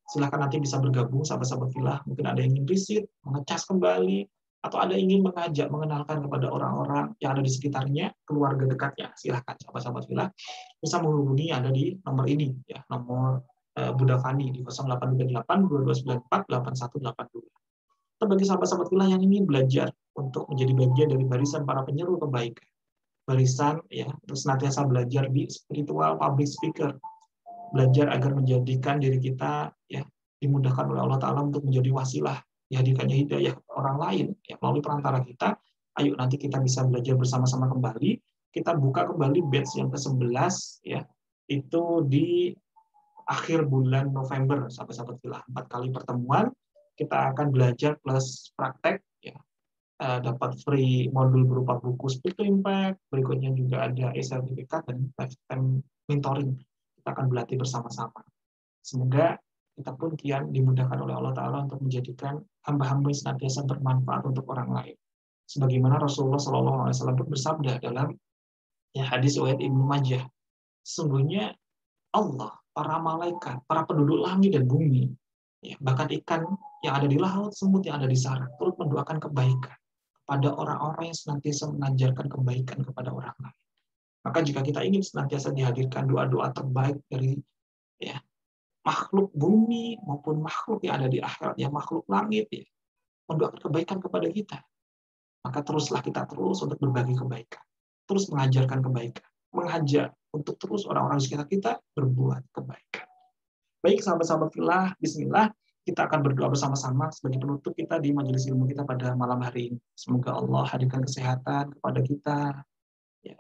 Silahkan nanti bisa bergabung sahabat-sahabat fillah. Mungkin ada yang ingin riset, mengecas kembali, atau ada yang ingin mengajak, mengenalkan kepada orang-orang yang ada di sekitarnya, keluarga dekatnya. Silahkan sahabat-sahabat fillah bisa menghubungi ada di nomor ini ya, nomor Bunda Fani di 0838 2294 8182. Atau bagi sahabat-sahabat fillah yang ingin belajar untuk menjadi bagian dari barisan para penyeru kebaikan, barisan ya terus senantiasa belajar di spiritual public speaker, belajar agar menjadikan diri kita ya dimudahkan oleh Allah Ta'ala untuk menjadi wasilah dihadirkannya hidayah orang lain ya melalui perantara kita. Ayo nanti kita bisa belajar bersama-sama kembali. Kita buka kembali batch yang ke-11 ya, itu di akhir bulan November sahabat-sahabat fillah. 4 kali pertemuan kita akan belajar plus praktek ya. Dapat free modul berupa buku Speak to Impact, berikutnya juga ada e-sertifikat dan lifetime mentoring. Kita akan berlatih bersama-sama. Semoga kita pun kian dimudahkan oleh Allah Ta'ala untuk menjadikan hamba-hamba yang senantiasa bermanfaat untuk orang lain. Sebagaimana Rasulullah SAW bersabda dalam ya, hadis riwayat Ibnu Majah, sesungguhnya Allah, para malaikat, para penduduk langit dan bumi, ya, bahkan ikan yang ada di laut, semut yang ada di sarang, turut mendoakan kebaikan pada orang-orang yang senantiasa mengajarkan kebaikan kepada orang lain. Maka jika kita ingin senantiasa dihadirkan doa-doa terbaik dari ya, makhluk bumi maupun makhluk yang ada di akhirat, ya makhluk langit, ya, mendoakan kebaikan kepada kita, maka teruslah kita terus untuk berbagi kebaikan, terus mengajarkan kebaikan. mengajak untuk terus orang-orang di sekitar kita berbuat kebaikan. Baik sahabat-sahabat fillah, bismillah, kita akan berdoa bersama-sama sebagai penutup kita di majelis ilmu kita pada malam hari ini. Semoga Allah hadirkan kesehatan kepada kita, ya,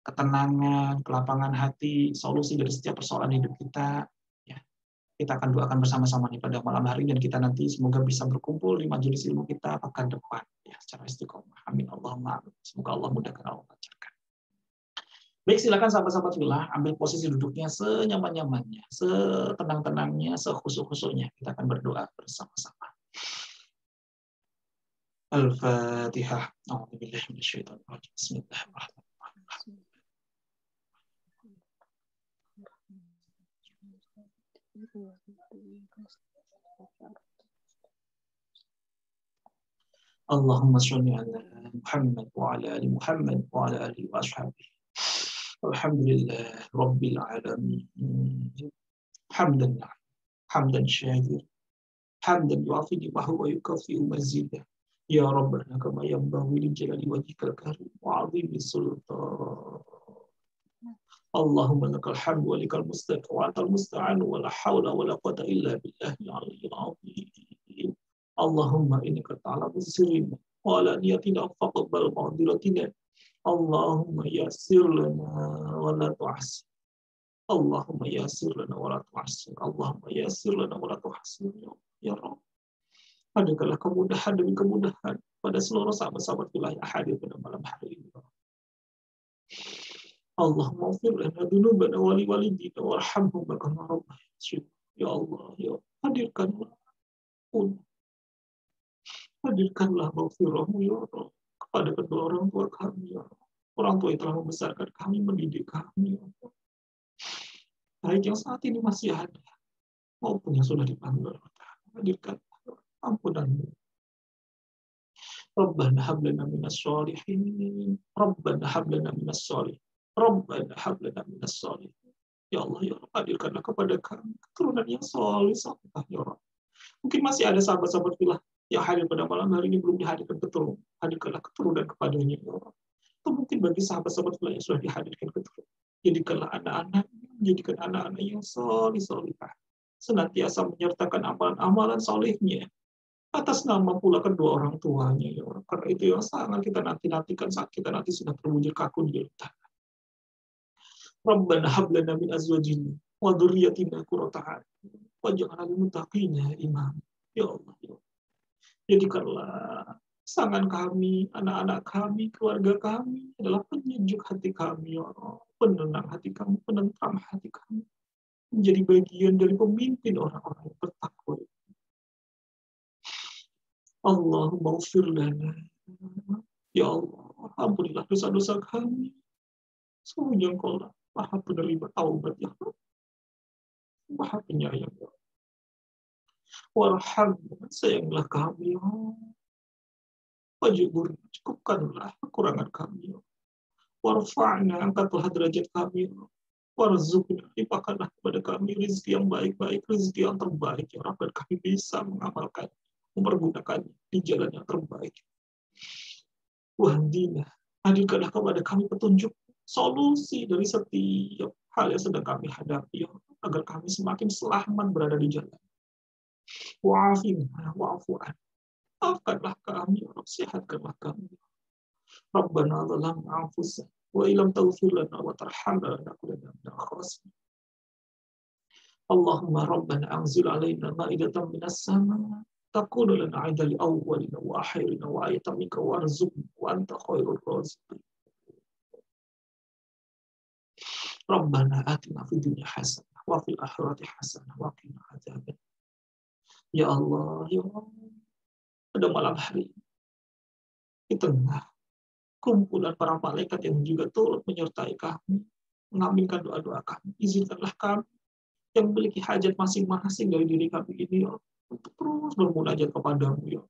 ketenangan, kelapangan hati, solusi dari setiap persoalan hidup kita. Ya. Kita akan doakan bersama-sama nih pada malam hari dan kita nanti semoga bisa berkumpul di majelis ilmu kita pekan depan ya secara istiqomah. Amin Allahumma amin. Semoga Allah mudahkan, Allah lancarkan. Baik, silakan sahabat-sahabat fillah ambil posisi duduknya senyaman-nyamannya, setenang-tenangnya, sekhusyuk-khusyuknya. Kita akan berdoa bersama-sama. Al-Fatihah. A'udzubillahi minasyaitonir rajim. Bismillahirrahmanirrahim. Allahumma sholli ala Muhammad wa ala ali Muhammad wa ala alihi wa ashabihi. Alhamdulillah rabbil alamin. Hamdan syakir. Hamdan yuafi ni'mahu wa yukafi'u mazidah. Ya Rabbana kama yanbaghi li jalali wajhikal karim wa 'azimi sultan. Allahumma lakal hamdu wa likal mustaq wa antal musta'an wa la hawla wa la quwwata illa billahil 'aliyyil 'azim. Allahumma innaka ta'lamu sirrina wa la niyatina faqbal ma'diratina. Allahumma yassir lana wa la tu'assir. Allahumma yassir lana wa la tu'assir. Allahumma yassir lana wa la tu'assir. Ya Rabb. Hadirkanlah kemudahan demi kemudahan pada seluruh sahabat-sahabat wilayah hadir pada malam hari ini. Allahumma ighfir lana dzunubana wa li walidina warhamhum kama rabbayana. Ya Allah, ya hadirkanlah maghfirah-Mu ya Allah kepada kedua orang tua kami ya Allah. Orang tua yang telah membesarkan kami, mendidik kami ya Allah. Baik yang saat ini masih ada maupun yang sudah dipanggil. Hadirkan ampunan-Mu. Rabbana hab lana minas sholihin. Rabbana hab lana minas sholihin. Rabbana hab lana minas sholihin. Ya Allah, ya Allah, hadirkanlah kepada kami keturunan yang soleh ya Allah. Mungkin masih ada sahabat-sahabat fillah yang hadir pada malam hari ini belum dihadirkan keturunan. Hadirkanlah keturunan kepadanya ya Allah. Atau mungkin bagi sahabat-sahabat fillah yang sudah dihadirkan keturunan, jadikanlah anak-anak, menjadikan anak-anak yang soleh-solehah, senantiasa menyertakan amalan-amalan solehnya atas nama pula kedua orang tuanya ya Allah. Karena itu yang sangat kita nanti-nantikan saat kita nanti sudah terbujur kaku di dalam tanah. Rabbana hab lana min azwajina wa dzurriyyatina qurrata a'yun waj'alna lil muttaqina imama. Ya Allah, ya Allah. Jadikanlah pasangan kami, anak-anak kami, keluarga kami adalah penyejuk hati kami ya Allah, penenang hati kami, penentram hati kami, menjadi bagian dari pemimpin orang-orang yang bertakwa. Allahumma ighfir lana. Ya Allah, ampunilah dosa-dosa kami. Sungguhnya Engkau lah Maha penerima taubat ya Allah, Maha penyayang ya Allah. Warhamna, sayanglah kami ya Allah. Wajibur, cukupkanlah kekurangan kami ya Allah. Warfa'na, angkatlah derajat kami ya Allah. Warzuqna, limpahkanlah kepada kami rezeki yang baik-baik, rezeki yang terbaik ya Allah, agar kami bisa mengamalkan, mempergunakannya di jalan yang terbaik. Wahdina, hadirkanlah kepada kami petunjuk, solusi dari setiap hal yang sedang kami hadapi, agar kami semakin selamat berada di jalan. Wa'afina, wa'afu'an, maafkanlah kami, sehatkanlah kami. Rabbana zalamna anfusana wa illam taghfir lana wa tarhamna lanakunanna minal khasirin. Allahumma rabbana anzil alaina ma'idatan minas sama' takunu lana 'idan li awwalina wa akhirina wa ayatan minka warzuqna wa anta khairur raziqin. Rabbana atina fid dunya hasanah wa fil akhirati hasanah wa qina adzaban. Ya Allah, ya Allah, pada malam hari di tengah kumpulan para malaikat yang juga turut menyertai kami, mengaminkan doa-doa kami, izinkanlah kami yang memiliki hajat masing-masing dari diri kami ini ya, untuk terus bermunajat kepadamu ya.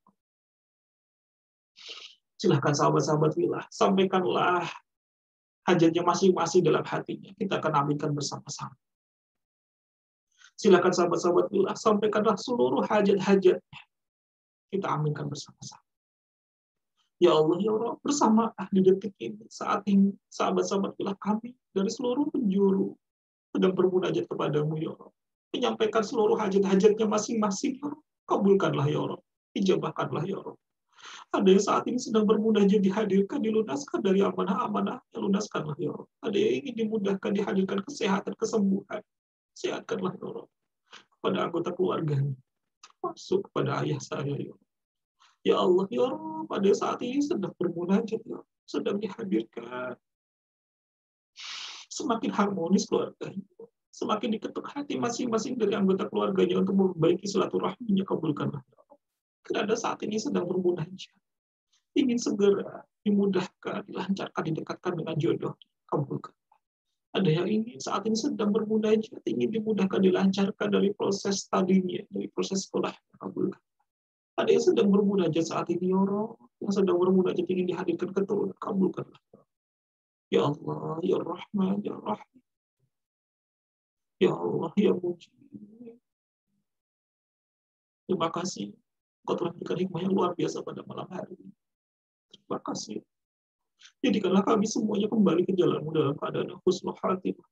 Silahkan sahabat-sahabat fillah, sampaikanlah hajatnya masing-masing dalam hatinya. Kita akan aminkan bersama-sama. Silakan sahabat-sahabat fillah, sampaikanlah seluruh hajat-hajatnya. Kita aminkan bersama-sama. Ya Allah, ya Allah, bersama di detik ini, saat ini, sahabat-sahabat filah kami dari seluruh penjuru sedang bermunajat kepadamu, ya Allah. Menyampaikan seluruh hajat-hajatnya masing-masing, ya Allah. Kabulkanlah, ya Allah. Ijabahkanlah, ya Allah. Ada yang saat ini sedang bermunajat dihadirkan, dilunaskan dari amanah-amanah, lunaskanlah, ya Allah. Ada yang ingin dimudahkan, dihadirkan kesehatan, kesembuhan. Sehatkanlah, ya Allah. Kepada anggota keluarganya, masuk kepada ayah saya, ya Allah. Ya Allah, ya Allah, pada saat ini sedang bermunajat, ya, sedang dihadirkan. Semakin harmonis keluarganya, semakin diketuk hati masing-masing dari anggota keluarganya untuk memperbaiki silaturahminya, kabulkanlah. Karena saat ini sedang bermunajat, ingin segera dimudahkan, dilancarkan, didekatkan dengan jodoh, kabulkan. Ada yang ingin saat ini sedang bermunajat, ingin dimudahkan, dilancarkan dari proses studinya, dari proses sekolah, kabulkan. Ada yang sedang bermunajat saat ini, ya Allah, yang sedang bermunajat ingin dihadirkan keturunan, kabulkanlah. Ya Allah, ya Rahman, ya Rahim. Ya Allah, ya Mujib. Terima kasih. Engkau telah memberikan hikmah yang luar biasa pada malam hari ini. Terima kasih. Jadikanlah kami semuanya kembali ke jalanmu dalam keadaan husnul khatimah.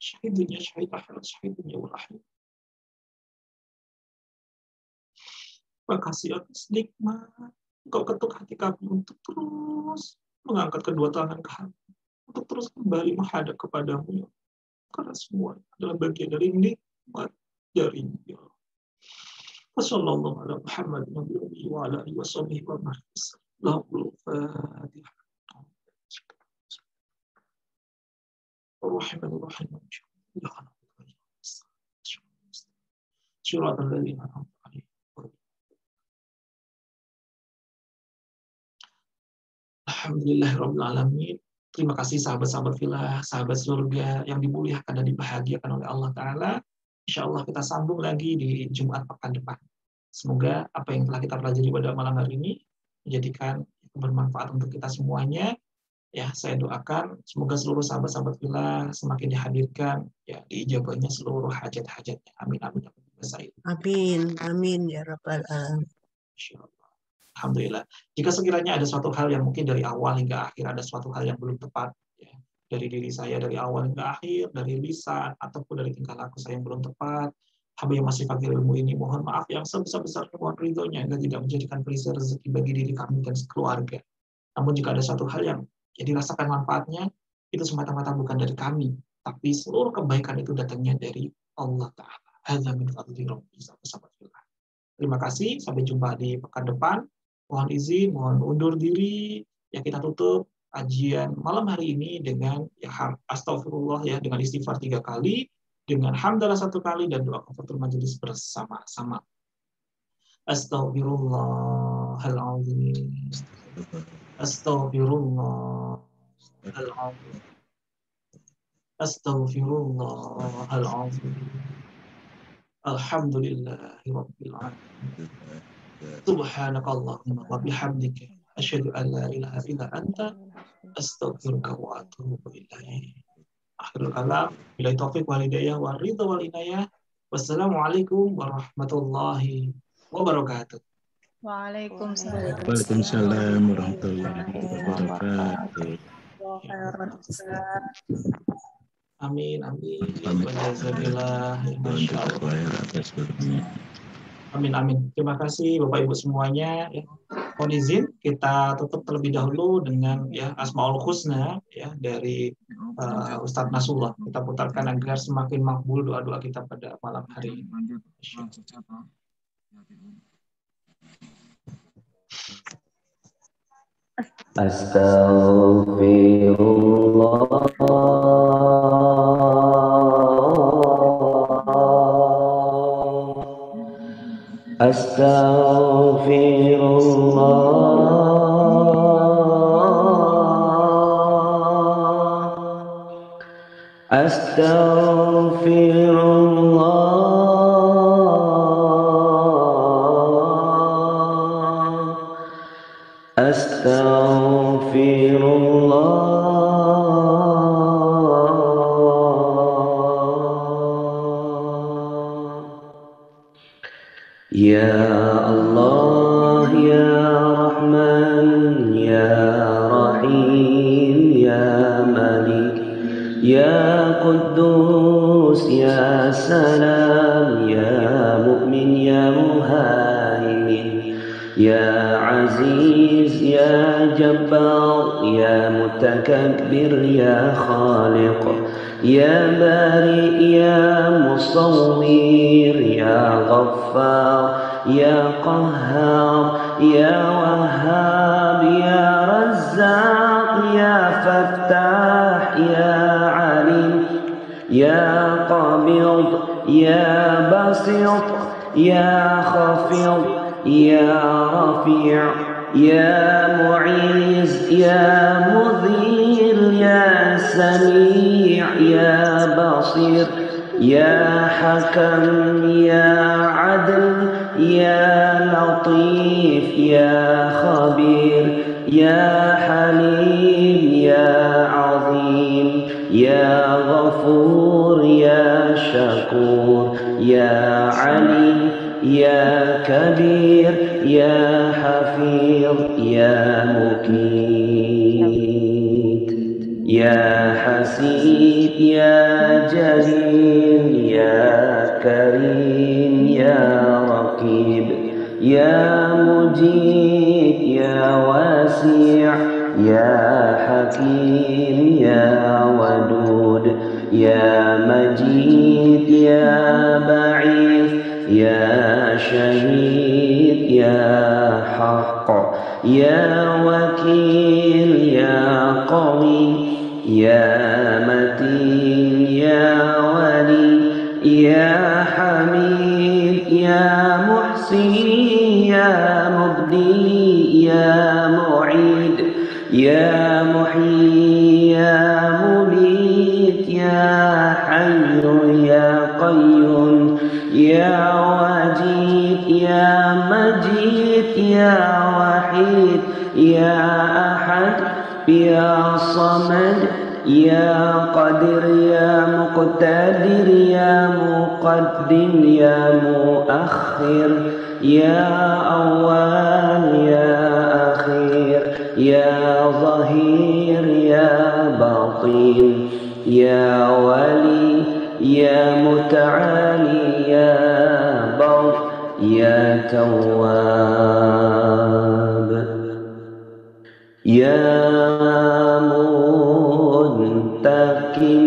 Syahidnya syahid akhirat, syahidnya wal akhir. Terima kasih atas nikmat. Engkau ketuk hati kami untuk terus mengangkat kedua tangan kami, untuk terus kembali menghadap kepadamu, ya. Karena semua adalah bagian dari nikmat darimu, ya. Wassallallahu ala Muhammad wa ala alihi washabihi wa sallam. Ar-Rahmanir-Rahim. Syiratal ladzina an'amta 'alaihim. Alhamdulillahirabbil alamin. Terima kasih sahabat-sahabat filah, sahabat surga yang dimuliakan dan dibahagiakan oleh Allah Ta'ala. Insya Allah kita sambung lagi di Jumat pekan depan. Semoga apa yang telah kita pelajari pada malam hari ini menjadikan bermanfaat untuk kita semuanya. Ya, saya doakan semoga seluruh sahabat-sahabat filah semakin dihadirkan, ya, diijabahnya seluruh hajat-hajatnya. Amin, amin. Amin, amin ya Rabbal Alamin. Alhamdulillah. Jika sekiranya ada suatu hal yang mungkin dari awal hingga akhir ada suatu hal yang belum tepat, ya, dari diri saya dari awal hingga akhir, dari lisan ataupun dari tingkah laku saya yang belum tepat, hamba yang masih fakir ilmu ini mohon maaf yang sebesar-besarnya, mohon ridhonya agar tidak menjadikan perisai rezeki bagi diri kami dan keluarga. Namun jika ada suatu hal yang dirasakan manfaatnya, itu semata-mata bukan dari kami, tapi seluruh kebaikan itu datangnya dari Allah Ta'ala. Hadza min fadli rabbi. Terima kasih, sampai jumpa di pekan depan. Mohon izin, mohon undur diri. Ya, kita tutup kajian malam hari ini dengan ya, astagfirullah, ya, dengan istighfar 3 kali, dengan hamdalah 1 kali, dan doa kafaratul majelis bersama-sama. Astaghfirullahaladzim. Astaghfirullahaladzim. Astaghfirullahaladzim. Alhamdulillahirabbil alamin. Subhanakallahumma wa bihamdika asyhadu an la ilaha illa anta astaghfiruka wa atubu ilaik. Akhirul kalam, billahi taufiq wal hidayah wal ridha wal inayah. Wassalamualaikum warahmatullahi wabarakatuh. Waalaikumsalam. Waalaikumsalam warahmatullahi wabarakatuh. Amin, amin. Jazakallah. Amin, amin. Terima kasih Bapak Ibu semuanya. Ya. Mohon izin kita tutup terlebih dahulu dengan ya Asmaul Husna ya dari Ustadz Nasrullah. Kita putarkan agar semakin makbul doa-doa kita pada malam hari ini. Ya Allah, ya Rahman, ya قدوس يا سلام يا مؤمن يا مهيمن يا عزيز يا جبار يا متكبر يا خالق يا بارئ يا مصور يا غفار يا قهار يا وهاب يا رزاق يا فتاح يا عليم يا قابض يا باسط يا خافض يا رفيع يا معيز يا مذل يا سميع يا بصير يا حكم يا عدل يا لطيف يا خبير يا حليم يا عظيم يا غفور يا شكور يا عليم يا كبير يا حفيظ يا مكيد يا حسيب يا جليل يا كريم يا رقيب يا مجيب يا واسع يا حكيم يا ودود يا مجيد يا بعيث يا شهيد يا حق يا وكيل يا قوي يا متين يا ولي يا حميد يا محسن يا مبدي يا معيد يا محيي يا مميت يا حي يا قيوم يا واجد يا مجيد يا وحيد يا أحد يا صمد يا قدر يا مقتدر يا مقدم يا مؤخر يا أول يا أخير يا ظهير يا باطن يا ولي يا متعالي يا بر يا تواب يا منتقم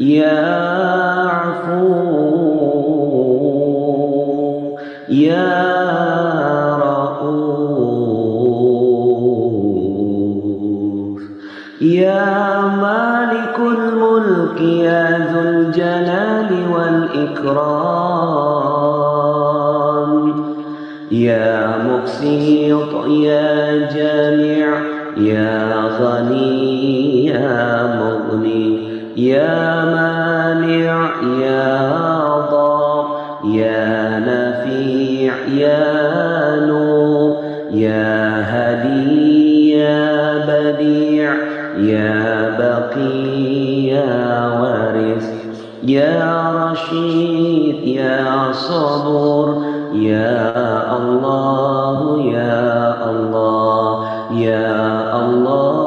يا عفو يا رؤوف يا مالك الملك يا ذو الجلال والإكرام يا مقسط يا جامع يا غني يا مغني يا مانع يا ضار يا نفيع يا نور يا هدي يا بديع يا بقي يا وارث يا رشيد يا صبور يا الله يا الله يا الله